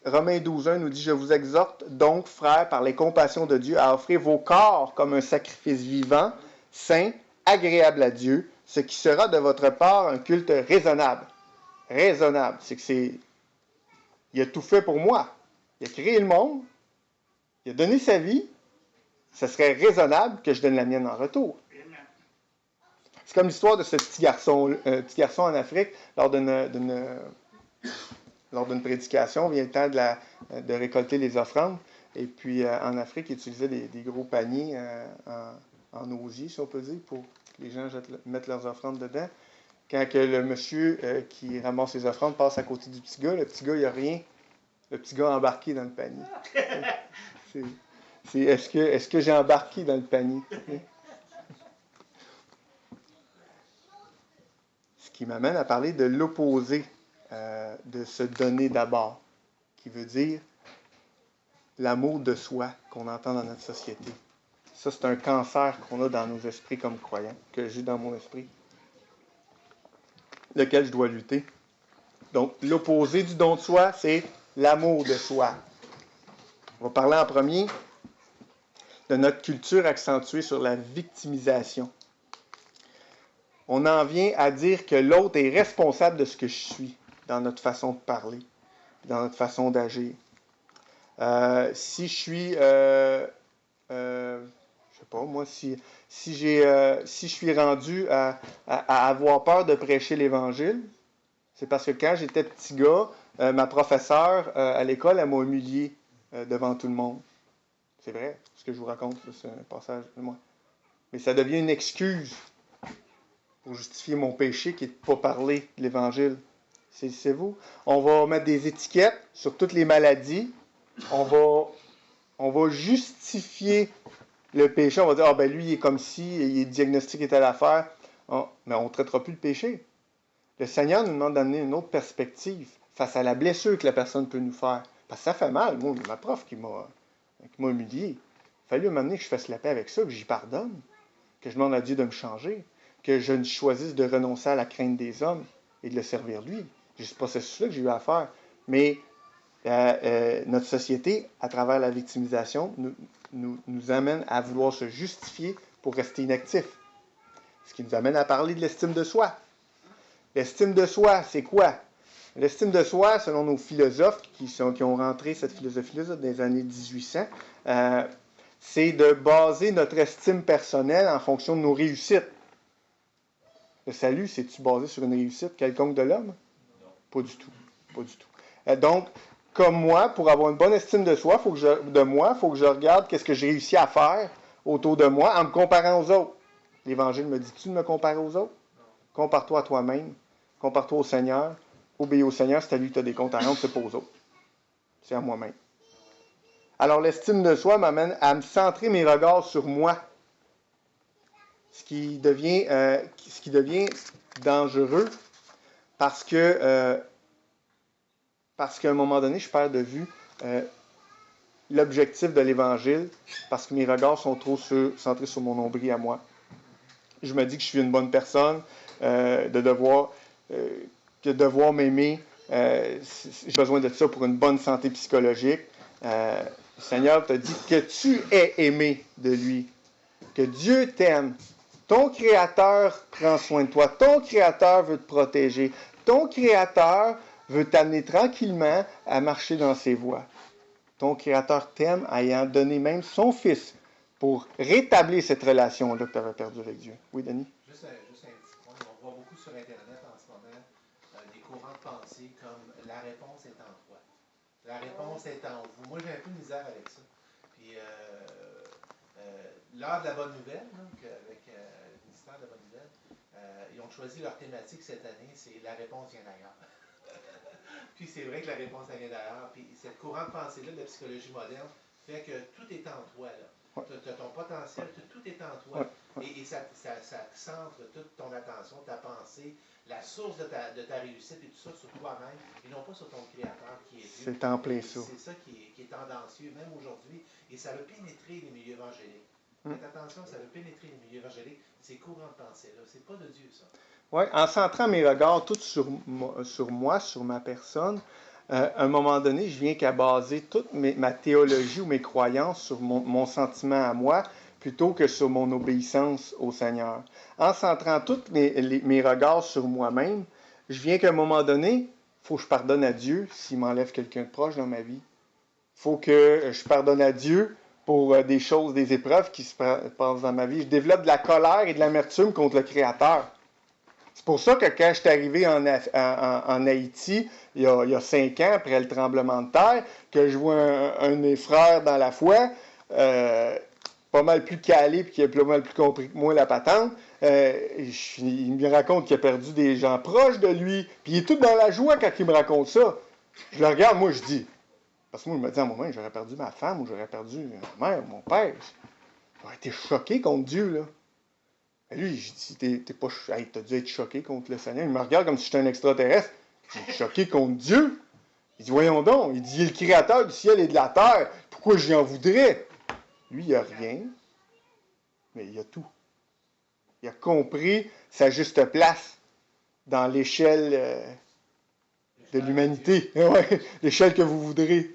Romains 12.1 nous dit, « Je vous exhorte donc, frères, par les compassions de Dieu, à offrir vos corps comme un sacrifice vivant, saint, agréable à Dieu, ce qui sera de votre part un culte raisonnable. » Raisonnable, c'est que il a tout fait pour moi. Il a créé le monde, il a donné sa vie, ce serait raisonnable que je donne la mienne en retour. C'est comme l'histoire de ce petit garçon en Afrique, lors d'une prédication, vient le temps de récolter les offrandes. Et puis, en Afrique, ils utilisaient des gros paniers en osier, si on peut dire, pour que les gens mettent leurs offrandes dedans. Quand que le monsieur qui ramasse les offrandes passe à côté du petit gars, le petit gars, il n'y a rien. Le petit gars a embarqué dans le panier. Est-ce que j'ai embarqué dans le panier? Ce qui m'amène à parler de l'opposé de se donner d'abord, qui veut dire l'amour de soi qu'on entend dans notre société. Ça, c'est un cancer qu'on a dans nos esprits comme croyants, que j'ai dans mon esprit, lequel je dois lutter. Donc, l'opposé du don de soi, c'est l'amour de soi. On va parler en premier de notre culture accentuée sur la victimisation. on en vient à dire que l'autre est responsable de ce que je suis dans notre façon de parler, dans notre façon d'agir. Si je suis, je sais pas moi, si je suis rendu à avoir peur de prêcher l'Évangile, c'est parce que quand j'étais petit gars, ma professeure à l'école, elle m'a humilié devant tout le monde. C'est vrai, ce que je vous raconte, c'est un passage de moi. Mais ça devient une excuse pour justifier mon péché qui est de ne pas parler de l'Évangile. C'est vous. On va mettre des étiquettes sur toutes les maladies. On va justifier le péché. On va dire, ah ben lui, il est comme ci, il est diagnostiqué à l'affaire. Mais on ne traitera plus le péché. Le Seigneur nous demande d'amener une autre perspective face à la blessure que la personne peut nous faire. Parce que ça fait mal. Moi, ma prof qui m'a humilié. Il a fallu m'amener que je fasse la paix avec ça, que j'y pardonne, que je demande à Dieu de me changer, que je choisisse de renoncer à la crainte des hommes et de le servir lui. C'est ce processus-là que j'ai eu à faire. Mais notre société, à travers la victimisation, nous amène à vouloir se justifier pour rester inactif. Ce qui nous amène à parler de l'estime de soi. L'estime de soi, c'est quoi? L'estime de soi, selon nos philosophes qui ont rentré cette philosophie-là dans les années 1800, c'est de baser notre estime personnelle en fonction de nos réussites. Le salut, c'est-tu basé sur une réussite quelconque de l'homme? Non. Pas du tout. Pas du tout. Donc, comme moi, pour avoir une bonne estime de soi, il faut que je regarde qu'est-ce que j'ai réussi à faire autour de moi en me comparant aux autres. L'Évangile me dit-tu de me comparer aux autres? Non. Compare-toi à toi-même. Compare-toi au Seigneur. Obéis au Seigneur, c'est à lui que tu as des comptes à rendre, c'est pas aux autres. C'est à moi-même. Alors, l'estime de soi m'amène à me centrer mes regards sur moi. Ce qui devient dangereux parce qu'à un moment donné, je perds de vue l'objectif de l'Évangile parce que mes regards sont trop centrés sur mon nombril à moi. Je me dis que je suis une bonne personne, de devoir m'aimer. J'ai besoin de ça pour une bonne santé psychologique. Le Seigneur t'a dit que tu es aimé de lui, que Dieu t'aime. Ton Créateur prend soin de toi. Ton Créateur veut te protéger. Ton Créateur veut t'amener tranquillement à marcher dans ses voies. Ton Créateur t'aime, ayant donné même son Fils pour rétablir cette relation-là que tu avais perdue avec Dieu. Oui, Denis? Juste un petit point. On voit beaucoup sur Internet en ce moment des courants de pensée comme « la réponse est en toi ». La réponse est en vous. Moi, j'ai un peu de misère avec ça. Puis, l'heure de la bonne nouvelle, donc, avec le ministère de la bonne nouvelle, ils ont choisi leur thématique cette année, c'est « la réponse vient d'ailleurs ». Puis c'est vrai que la réponse vient d'ailleurs. Puis cette courant de pensée-là de la psychologie moderne fait que tout est en toi, là. Ouais. Tu as ton potentiel, tout est en toi. Ouais. Et ça centre toute ton attention, ta pensée, la source de ta réussite et tout ça sur toi-même, et non pas sur ton Créateur qui est Dieu. C'est en plein ça. C'est ça qui est tendancieux, même aujourd'hui. Et ça va pénétrer les milieux évangéliques. Faites attention, ça va pénétrer les milieux évangéliques. Ces courants de pensée-là, c'est pas de Dieu, ça. Oui, en centrant mes regards tous sur moi, sur ma personne, à un moment donné, je viens qu'à baser toute ma théologie ou mes croyances sur mon sentiment à moi, plutôt que sur mon obéissance au Seigneur. En centrant tous mes regards sur moi-même, je viens qu'à un moment donné, il faut que je pardonne à Dieu s'il m'enlève quelqu'un de proche dans ma vie. Il faut que je pardonne à Dieu pour des choses, des épreuves qui se passent dans ma vie. Je développe de la colère et de l'amertume contre le Créateur. C'est pour ça que quand je suis arrivé en Haïti, il y a 5 ans, après le tremblement de terre, que je vois un de mes frères dans la foi, pas mal plus calé puis qui a pas mal plus compris que moi la patente, il me raconte qu'il a perdu des gens proches de lui, puis il est tout dans la joie quand il me raconte ça. Je le regarde, moi je dis, parce que moi je me dis à un moment, j'aurais perdu ma femme ou j'aurais perdu ma mère, mon père. J'aurais été choqué contre Dieu, là. Et lui, je dis, t'as dû être choqué contre le Seigneur. Il me regarde comme si j'étais un extraterrestre. Je suis choqué contre Dieu. Il dit, voyons donc. Il dit, il est le créateur du ciel et de la terre. Pourquoi j'y en voudrais? Lui, il n'a rien, mais il a tout. Il a compris sa juste place dans l'échelle de l'humanité. Ouais, l'échelle que vous voudrez.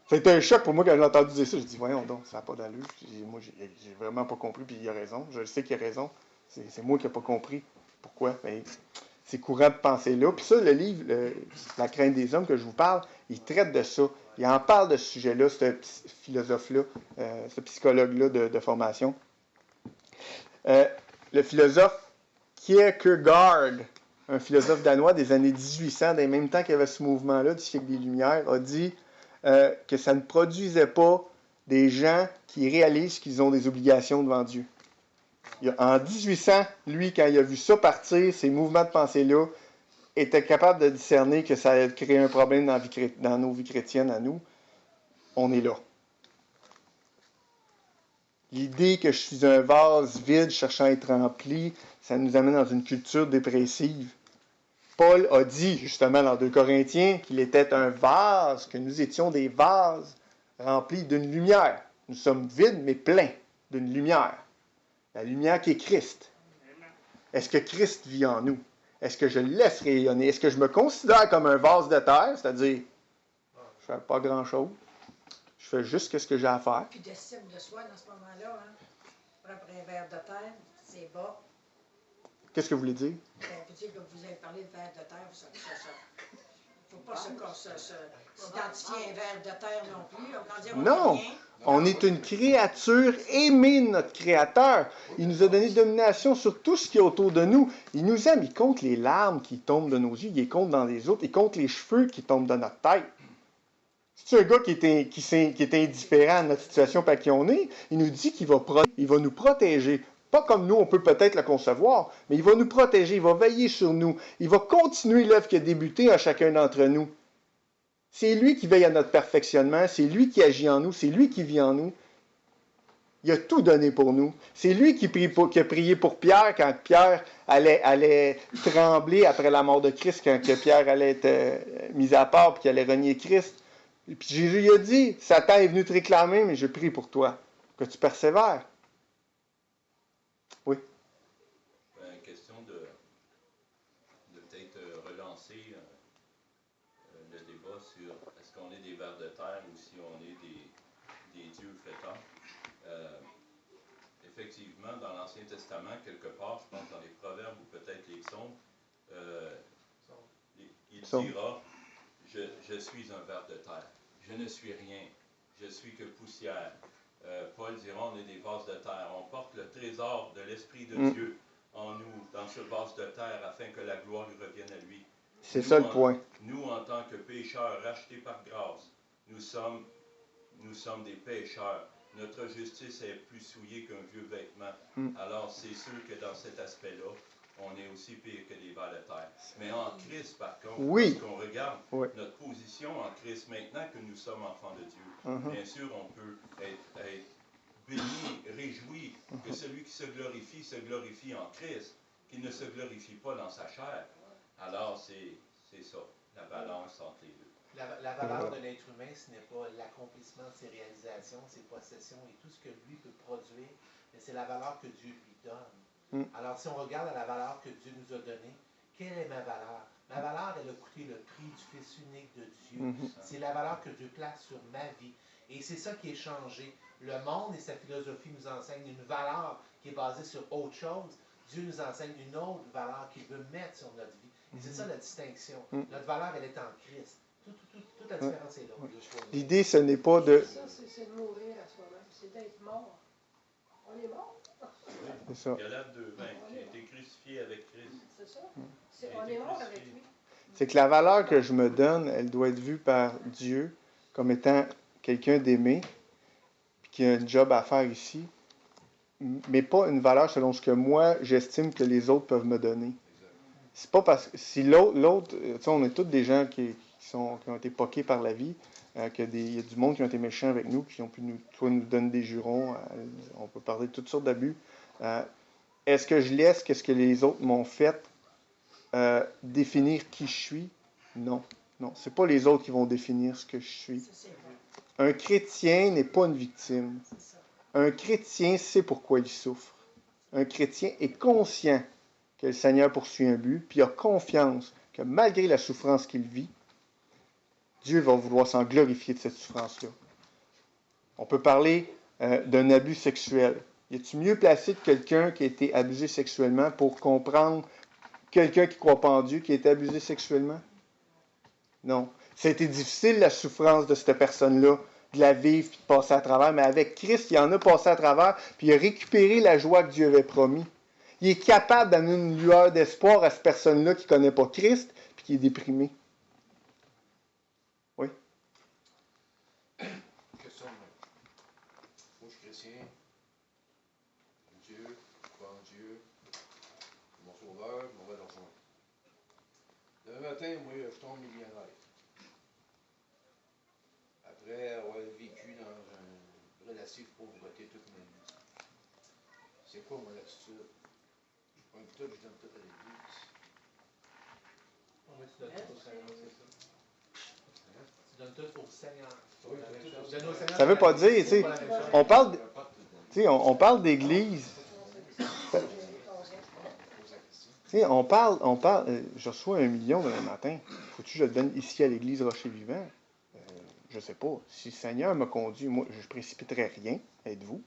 C'était un choc pour moi quand j'ai entendu dire ça. J'ai dit, voyons donc, ça n'a pas d'allure. Moi, j'ai vraiment pas compris, puis il a raison. Je le sais qu'il a raison. C'est moi qui n'ai pas compris. Pourquoi? Ben, c'est courant de penser là. Puis ça, le livre, La crainte des hommes que je vous parle, il traite de ça. Il en parle de ce sujet-là, ce philosophe-là, ce psychologue-là de formation. Le philosophe Kierkegaard, un philosophe danois des années 1800, dans les mêmes temps qu'il y avait ce mouvement-là du siècle des Lumières, a dit que ça ne produisait pas des gens qui réalisent qu'ils ont des obligations devant Dieu. En 1800, lui, quand il a vu ça partir, ces mouvements de pensée-là, était capable de discerner que ça allait créer un problème dans nos vies chrétiennes à nous. On est là. L'idée que je suis un vase vide cherchant à être rempli, ça nous amène dans une culture dépressive. Paul a dit, justement, dans 2 Corinthiens, qu'il était un vase, que nous étions des vases remplis d'une lumière. Nous sommes vides, mais pleins d'une lumière. La lumière qui est Christ. Est-ce que Christ vit en nous? Est-ce que je le laisse rayonner? Est-ce que je me considère comme un vase de terre, c'est-à-dire, je ne fais pas grand-chose, je fais juste ce que j'ai à faire? Puis d'estime de soi dans ce moment-là, hein? Prendre un verre de terre, c'est bas. Qu'est-ce que vous voulez dire? Ben, vous dites que vous avez parlé de verre de terre, ça. Il ne faut pas s'identifier à un verre de terre non plus. On va dire, Non! rien. On est une créature aimée de notre Créateur. Il nous a donné domination sur tout ce qui est autour de nous. Il nous aime. Il compte les larmes qui tombent de nos yeux. Il les compte dans les autres. Il compte les cheveux qui tombent de notre tête. C'est un gars qui est indifférent à notre situation par qui on est. Il nous dit qu'il va nous protéger. Pas comme nous, on peut peut-être le concevoir, mais il va nous protéger. Il va veiller sur nous. Il va continuer l'œuvre qui a débuté à chacun d'entre nous. C'est lui qui veille à notre perfectionnement, c'est lui qui agit en nous, c'est lui qui vit en nous. Il a tout donné pour nous. C'est lui qui a prié pour Pierre quand Pierre allait trembler après la mort de Christ, quand Pierre allait être mis à part et qu'il allait renier Christ. Et puis Jésus lui a dit, Satan est venu te réclamer, mais je prie pour toi, que tu persévères. Oui. Question de peut-être relancer le débat sur est-ce qu'on est des vers de terre ou si on est des dieux flottants. Effectivement, dans l'Ancien Testament, quelque part, je pense dans les Proverbes ou peut-être les Psaumes, il dira je suis un ver de terre, je ne suis rien, je suis que poussière. Paul dira on est des vases de terre, on porte le trésor de l'Esprit de Dieu en nous, dans ce vase de terre, afin que la gloire lui revienne à lui. C'est ça le point. Nous, en tant que pécheurs rachetés par grâce, nous sommes des pécheurs. Notre justice est plus souillée qu'un vieux vêtement. Alors, c'est sûr que dans cet aspect-là, on est aussi pire que des vers de terre. Mais en Christ, par contre, lorsqu'on regarde notre position en Christ, maintenant que nous sommes enfants de Dieu, bien sûr, on peut être béni, réjoui que celui qui se glorifie en Christ, qu'il ne se glorifie pas dans sa chair. Alors, c'est ça, la balance entre les deux. La valeur de l'être humain, ce n'est pas l'accomplissement de ses réalisations, ses possessions et tout ce que lui peut produire, mais c'est la valeur que Dieu lui donne. Alors, si on regarde à la valeur que Dieu nous a donnée, quelle est ma valeur? Ma valeur, elle a coûté le prix du Fils unique de Dieu. C'est la valeur que Dieu place sur ma vie. Et c'est ça qui est changé. Le monde et sa philosophie nous enseignent une valeur qui est basée sur autre chose. Dieu nous enseigne une autre valeur qu'il veut mettre sur notre vie. Et c'est ça la distinction. Notre valeur, elle est en Christ. Toute la différence est là. L'idée, ce n'est pas de... C'est de mourir à soi-même. C'est d'être mort. On est mort. C'est ça. Galates 2:20, qui a été crucifié avec Christ. C'est ça. On est mort avec lui. C'est que la valeur que je me donne, elle doit être vue par Dieu comme étant quelqu'un d'aimé, qui a un job à faire ici, mais pas une valeur selon ce que moi, j'estime que les autres peuvent me donner. C'est pas parce que si l'autre, tu sais, on est tous des gens qui ont été poqués par la vie, qu'il y a du monde qui ont été méchants avec nous, qui ont pu nous donner des jurons, on peut parler de toutes sortes d'abus. Est-ce que je laisse qu'est-ce que les autres m'ont fait définir qui je suis? Non. Non, c'est pas les autres qui vont définir ce que je suis. Un chrétien n'est pas une victime. Un chrétien sait pourquoi il souffre. Un chrétien est conscient que le Seigneur poursuit un but, puis il a confiance que malgré la souffrance qu'il vit, Dieu va vouloir s'en glorifier de cette souffrance-là. On peut parler d'un abus sexuel. Y a-t-il mieux placé que quelqu'un qui a été abusé sexuellement pour comprendre quelqu'un qui ne croit pas en Dieu qui a été abusé sexuellement? Non. Ça a été difficile, la souffrance de cette personne-là, de la vivre puis de passer à travers, mais avec Christ, il en a passé à travers, puis il a récupéré la joie que Dieu avait promis. Il est capable d'amener une lueur d'espoir à cette personne-là qui ne connaît pas Christ puis qui est déprimée. Oui? Question. Moi, je suis chrétien. Dieu, je crois en Dieu. Mon sauveur, mon rédempteur. Demain matin, moi, je tombe millionnaire. Après avoir vécu dans une relative pauvreté toute ma vie. C'est quoi mon attitude? Je prends tout, je donne tout à l'Église. Oui, tu donnes tout au Seigneur, c'est ça. Tu donnes tout au Seigneur. Oui, La même tout chose. au Donner au Seigneur, Ça ne veut pas dire, tu sais, c'est pas la même chose. on parle, on parle d'église. Tu sais, on parle, je reçois 1 million demain matin. Faut-tu que je le donne ici à l'église Rocher-Vivant? Je ne sais pas. Si le Seigneur me conduit, moi, je ne précipiterai rien. Êtes-vous?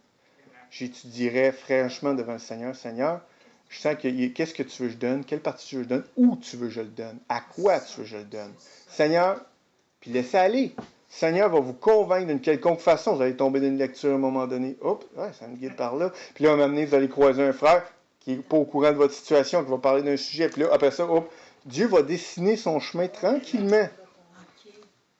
J'étudierai franchement devant le Seigneur. Seigneur, je sens que qu'est-ce que tu veux que je donne? Quelle partie tu veux que je donne? Où tu veux que je le donne? À quoi tu veux que je le donne? Seigneur, puis laissez aller. Le Seigneur va vous convaincre d'une quelconque façon. Vous allez tomber dans une lecture à un moment donné. Hop, ouais, ça me guide par là. Puis là, on va m'amener, vous allez croiser un frère qui n'est pas au courant de votre situation, qui va parler d'un sujet. Puis là, après ça, hop, Dieu va dessiner son chemin tranquillement.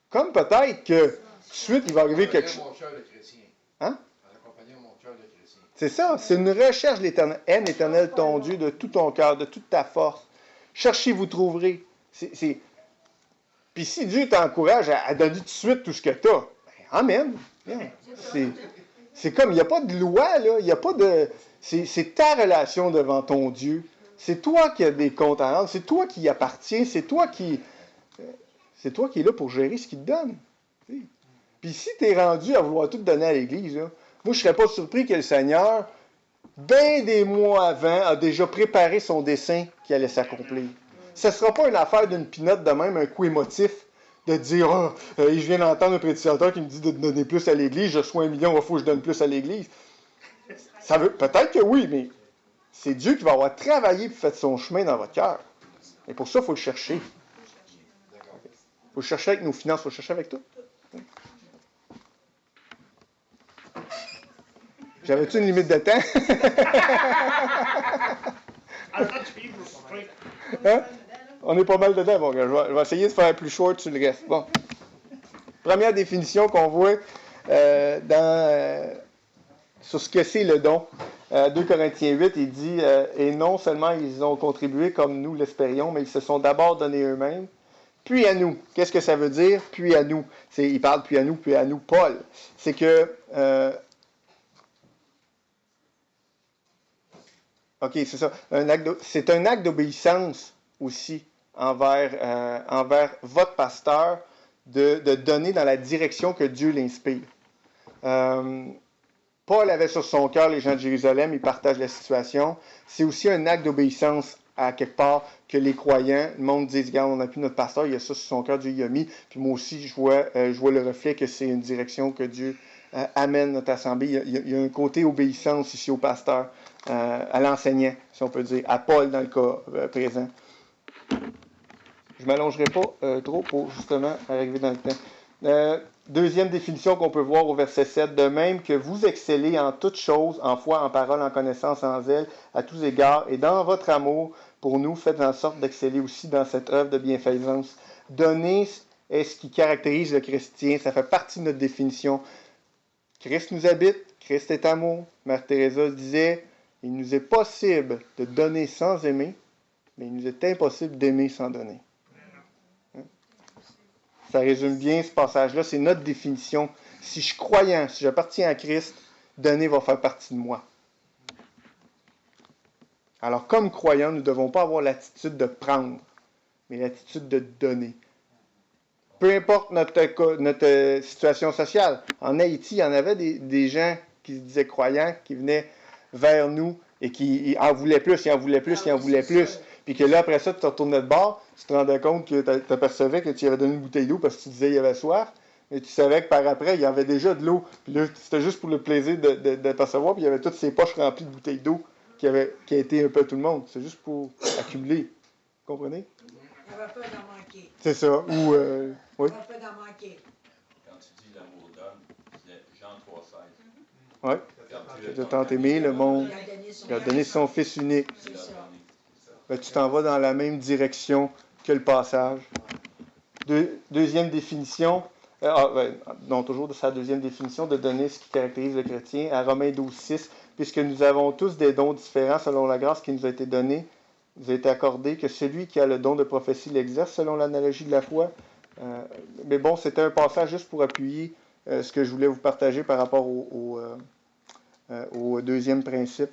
Comme peut-être que tout de suite, il va arriver quelque chose. Mon cœur de chrétien. Hein? En accompagnant mon cœur de chrétien. C'est ça, c'est une recherche de l'éternel. Aime l'Éternel ton Dieu de tout ton cœur, de toute ta force. Cherchez, vous trouverez. Puis si Dieu t'encourage à donner tout de suite tout ce que tu as, ben, amen. Bien. C'est comme, il n'y a pas de loi, là. Il n'y a pas de. C'est ta relation devant ton Dieu. C'est toi qui as des comptes à rendre. C'est toi qui y appartiens. C'est toi qui es là pour gérer ce qu'il te donne. T'sais. Puis si tu es rendu à vouloir tout donner à l'Église, là, moi je ne serais pas surpris que le Seigneur, bien des mois avant, a déjà préparé son dessein qui allait s'accomplir. Ce ne sera pas une affaire d'une pinotte de même, un coup émotif, de dire je viens d'entendre un prédicateur qui me dit de donner plus à l'Église, je reçois 1 million, il faut que je donne plus à l'Église. Ça veut peut-être que oui, mais c'est Dieu qui va avoir travaillé et fait son chemin dans votre cœur. Et pour ça, il faut le chercher. Il faut le chercher avec nos finances, il faut le chercher avec tout. J'avais-tu une limite de temps? Hein? On est pas mal dedans, mon gars. Je vais essayer de faire plus short sur le reste. Bon. Première définition qu'on voit sur ce que c'est le don. 2 Corinthiens 8, il dit et non seulement ils ont contribué comme nous l'espérions, mais ils se sont d'abord donnés eux-mêmes, puis à nous. Qu'est-ce que ça veut dire? Puis à nous. Il parle puis à nous, Paul. C'est que OK, c'est ça. C'est un acte d'obéissance aussi envers votre pasteur de donner dans la direction que Dieu l'inspire. Paul avait sur son cœur les gens de Jérusalem, il partage la situation. C'est aussi un acte d'obéissance à quelque part que les croyants, le monde dit, regarde, on n'a plus notre pasteur, il y a ça sur son cœur, Dieu y a mis. Puis moi aussi, je vois le reflet que c'est une direction que Dieu amène notre assemblée. Il y a un côté obéissance ici au pasteur, à l'enseignant, si on peut dire, à Paul dans le cas présent. Je ne m'allongerai pas trop pour justement arriver dans le temps. Deuxième définition qu'on peut voir au verset 7, de même que vous excellez en toutes choses, en foi, en parole, en connaissance, en zèle, à tous égards, et dans votre amour pour nous, faites en sorte d'exceller aussi dans cette œuvre de bienfaisance. Donner est ce qui caractérise le chrétien, ça fait partie de notre définition. Christ nous habite, Christ est amour. Mère Teresa disait, il nous est possible de donner sans aimer, mais il nous est impossible d'aimer sans donner. Ça résume bien ce passage-là, c'est notre définition. Si je suis croyant, si j'appartiens à Christ, donner va faire partie de moi. Alors, comme croyants, nous ne devons pas avoir l'attitude de prendre, mais l'attitude de donner. Peu importe notre situation sociale. En Haïti, il y en avait des gens qui se disaient croyants, qui venaient vers nous et qui en voulaient plus, ils en voulaient plus, ils en voulaient plus. puis que là, après ça, tu te retournais de bord, tu te rendais compte que tu apercevais que tu y avais donné une bouteille d'eau parce que tu disais qu'il y avait soif, et tu savais que par après, il y avait déjà de l'eau. Puis là, c'était juste pour le plaisir d'apercevoir, puis il y avait toutes ces poches remplies de bouteilles d'eau qui a été un peu à tout le monde. C'est juste pour accumuler. Vous comprenez? Il y avait peur d'en manquer. C'est ça. Ou, oui. Il y avait peur d'en manquer. Quand tu dis l'amour donne, c'est Jean 3,16. Oui. Quand De tant aimer le monde, Il a donné son Fils unique. C'est ça. Ben, tu t'en vas dans la même direction que le passage. Deuxième définition, non, toujours de sa deuxième définition, de donner ce qui caractérise le chrétien, à Romains 12,6, puisque nous avons tous des dons différents selon la grâce qui nous a été donnée, nous a été accordée, que celui qui a le don de prophétie l'exerce selon l'analogie de la foi. Mais bon, c'était un passage juste pour appuyer ce que je voulais vous partager par rapport au deuxième principe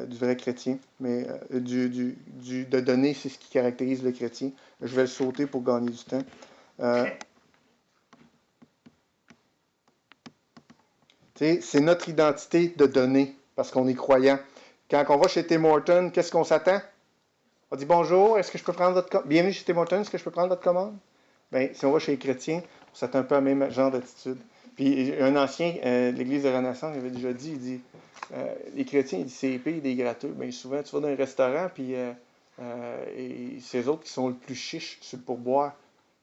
du vrai chrétien, mais de donner, c'est ce qui caractérise le chrétien. Je vais le sauter pour gagner du temps. C'est notre identité de donner, parce qu'on est croyant. Quand on va chez Tim Hortons, qu'est-ce qu'on s'attend? On dit bonjour, est-ce que je peux prendre votre commande? Bienvenue chez Tim Hortons, est-ce que je peux prendre votre commande? Bien, si on va chez les chrétiens, on s'attend un peu à même genre d'attitude. Puis un ancien de l'Église de Renaissance avait déjà dit, il dit, les chrétiens, il dit, c'est pire des gratteux. Bien souvent, tu vas dans un restaurant, puis et c'est eux autres qui sont le plus chiches sur le pourboire.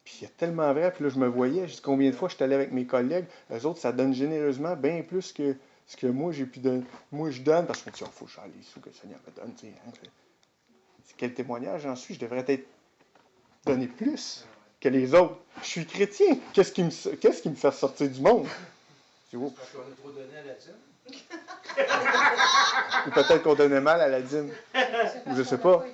Puis il y a tellement vrai, puis là, je me voyais, je dis combien de fois je suis allé avec mes collègues, eux autres, ça donne généreusement bien plus que ce que moi, j'ai pu donner. Moi, je donne, parce qu'on dit, il faut que je les sous que le Seigneur me donne, tu sais. Hein, c'est quel témoignage j'en suis? Je devrais être donné plus que les autres. Je suis chrétien. Qu'est-ce qui me fait sortir du monde? C'est beau. Parce qu'on a trop donné à la dîme. Ou peut-être qu'on donnait mal à la dîme. Ou je sais pas.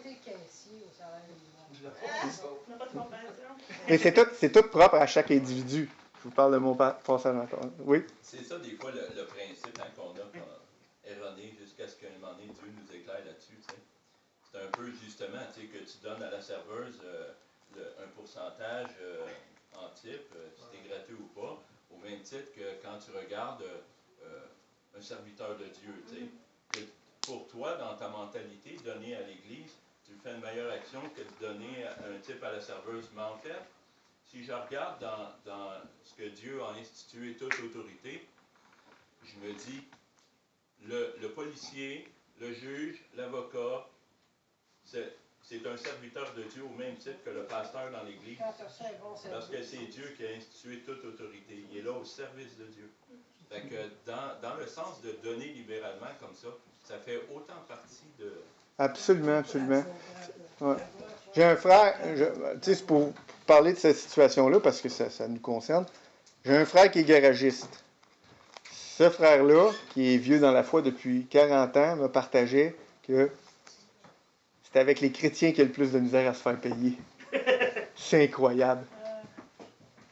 Mais c'est tout propre à chaque individu. Je vous parle de mon passage encore. Oui? C'est ça, des fois, le principe qu'on a erroné jusqu'à ce qu'à un moment donné, Dieu nous éclaire là-dessus. T'sais. C'est un peu justement que tu donnes à la serveuse un pourcentage en type, si tu es gratuit ou pas, au même titre que quand tu regardes un serviteur de Dieu. Que pour toi, dans ta mentalité, donner à l'Église, tu fais une meilleure action que de donner un type à la serveuse. Mais en fait, si je regarde dans ce que Dieu a institué toute autorité, je me dis, le policier, le juge, l'avocat, c'est un serviteur de Dieu au même titre que le pasteur dans l'Église. Parce que c'est Dieu qui a institué toute autorité. Il est là au service de Dieu. Fait que dans le sens de donner libéralement comme ça fait autant partie de... Absolument, absolument. Ouais. J'ai un frère, tu sais, c'est pour parler de cette situation-là, parce que ça nous concerne. J'ai un frère qui est garagiste. Ce frère-là, qui est vieux dans la foi depuis 40 ans, me partageait que c'est avec les chrétiens qu'il y a le plus de misère à se faire payer. C'est incroyable.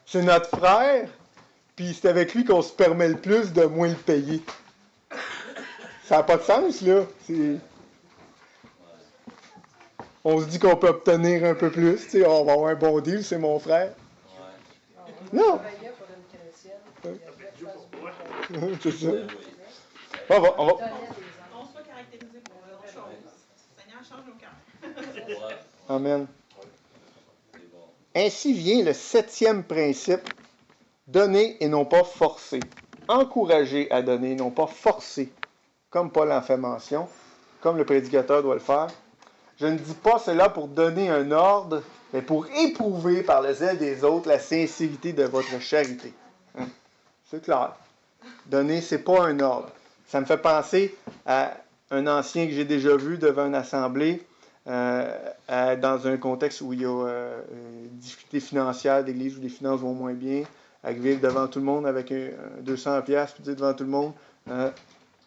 C'est notre frère, puis c'est avec lui qu'on se permet le plus de moins le payer. Ça n'a pas de sens, là. On se dit qu'on peut obtenir un peu plus, tu sais, on va avoir un bon deal, c'est mon frère. Non! C'est ça. On va. On soit caractérisé pour autre chose. Seigneur, change nos cœurs. Amen. Ainsi vient le 7e principe. Donner et non pas forcer. Encourager à donner, non pas forcer. Comme Paul en fait mention, comme le prédicateur doit le faire. Je ne dis pas cela pour donner un ordre, mais pour éprouver par le zèle des autres la sincérité de votre charité. Hein? C'est clair. Donner, c'est pas un ordre. Ça me fait penser à un ancien que j'ai déjà vu devant une assemblée, dans un contexte où il y a une difficulté financière d'église, où les finances vont moins bien, arriver devant tout le monde avec un 200$, puis dire devant tout le monde,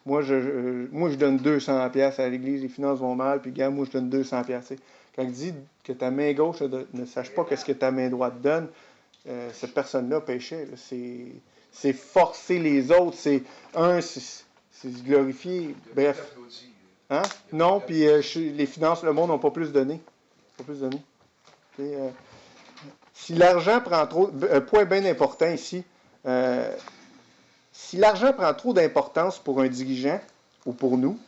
moi je donne 200$ à l'église, les finances vont mal, puis gars, moi je donne 200$. Quand il dit que ta main gauche ne sache pas qu'est-ce que ta main droite donne, cette personne-là péchait. C'est forcer les autres, c'est glorifier, bref. Hein? Non, puis les finances, le monde n'a pas plus donné. Pas plus donné. Si l'argent prend trop... Un point bien important ici. Si l'argent prend trop d'importance pour un dirigeant ou pour nous,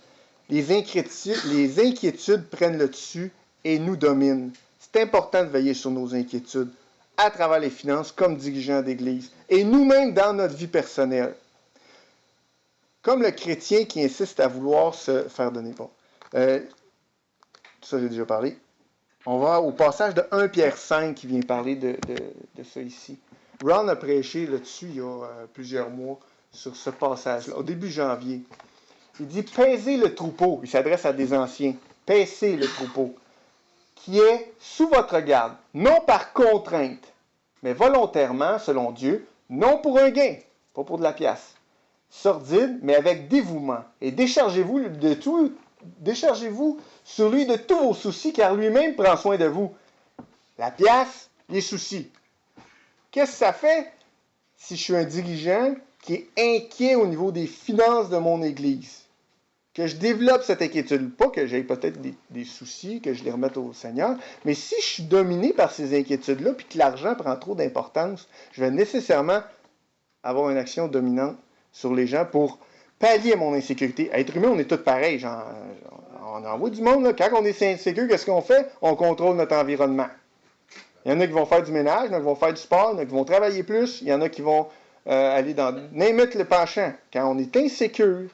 les inquiétudes prennent le dessus et nous domine. C'est important de veiller sur nos inquiétudes à travers les finances comme dirigeants d'Église et nous-mêmes dans notre vie personnelle. Comme le chrétien qui insiste à vouloir se faire donner. Bon, ça j'ai déjà parlé. On va au passage de 1 Pierre 5 qui vient parler de ça ici. Ron a prêché là-dessus il y a plusieurs mois sur ce passage-là, au début janvier. Il dit « Paisez le troupeau », il s'adresse à des anciens, « Paisez le troupeau, qui est sous votre garde, non par contrainte, mais volontairement, selon Dieu, non pour un gain, pas pour de la pièce, sordide, mais avec dévouement, et déchargez-vous sur lui de tous vos soucis, car lui-même prend soin de vous. » La pièce, les soucis. Qu'est-ce que ça fait si je suis un dirigeant qui est inquiet au niveau des finances de mon Église? Que je développe cette inquiétude, pas que j'ai peut-être des soucis, que je les remette au Seigneur, mais si je suis dominé par ces inquiétudes-là, puis que l'argent prend trop d'importance, je vais nécessairement avoir une action dominante sur les gens pour pallier mon insécurité. À être humain, on est tous pareils. On envoie du monde, là. Quand on est insécure, qu'est-ce qu'on fait? On contrôle notre environnement. Il y en a qui vont faire du ménage, il y en a qui vont faire du sport, il y en a qui vont travailler plus, il y en a qui vont aller dans n'importe le penchant. Quand on est insécure,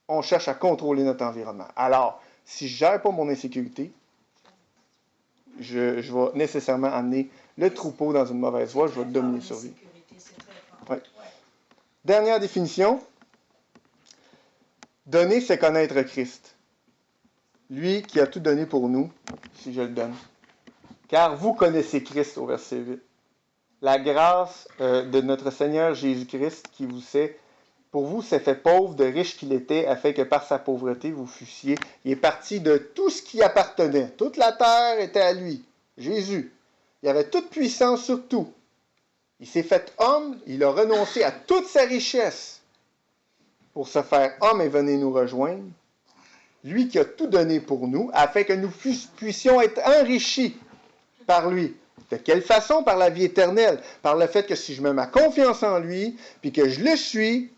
on cherche à contrôler notre environnement. Alors, si je ne gère pas mon insécurité, je vais nécessairement amener le troupeau dans une mauvaise voie, je vais dominer sur lui. Ouais. Dernière définition. Donner, c'est connaître Christ. Lui qui a tout donné pour nous, si je le donne. Car vous connaissez Christ, au verset 8. La grâce de notre Seigneur Jésus-Christ qui vous sait, pour vous, s'est fait pauvre, de riche qu'il était, afin que par sa pauvreté vous fussiez. Il est parti de tout ce qui appartenait. Toute la terre était à lui, Jésus. Il avait toute puissance sur tout. Il s'est fait homme, il a renoncé à toute sa richesse pour se faire homme et venir nous rejoindre. Lui qui a tout donné pour nous, afin que nous puissions être enrichis par lui. De quelle façon? Par la vie éternelle. Par le fait que si je mets ma confiance en lui, puis que je le suis,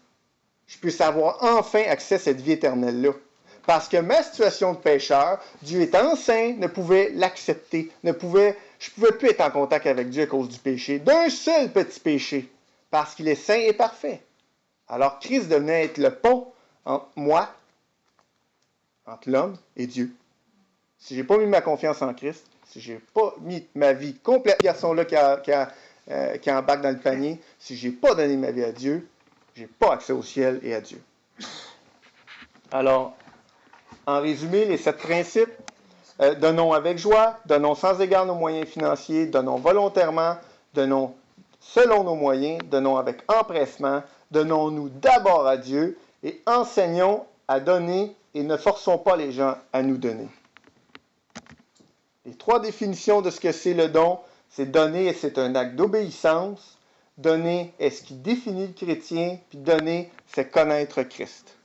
je puisse avoir enfin accès à cette vie éternelle-là. Parce que ma situation de pécheur, Dieu étant saint, ne pouvait l'accepter. Je ne pouvais plus être en contact avec Dieu à cause du péché. D'un seul petit péché. Parce qu'il est saint et parfait. Alors Christ devenait être le pont entre moi, entre l'homme et Dieu. Si je n'ai pas mis ma confiance en Christ, si je n'ai pas mis ma vie complète, garçon-là qui embarque dans le panier, si je n'ai pas donné ma vie à Dieu, je n'ai pas accès au ciel et à Dieu. Alors, en résumé, les 7 principes, donnons avec joie, donnons sans égard nos moyens financiers, donnons volontairement, donnons selon nos moyens, donnons avec empressement, donnons-nous d'abord à Dieu et enseignons à donner et ne forçons pas les gens à nous donner. Les 3 définitions de ce que c'est le don, c'est donner, c'est un acte d'obéissance. Donner est ce qui définit le chrétien, puis donner, c'est connaître Christ.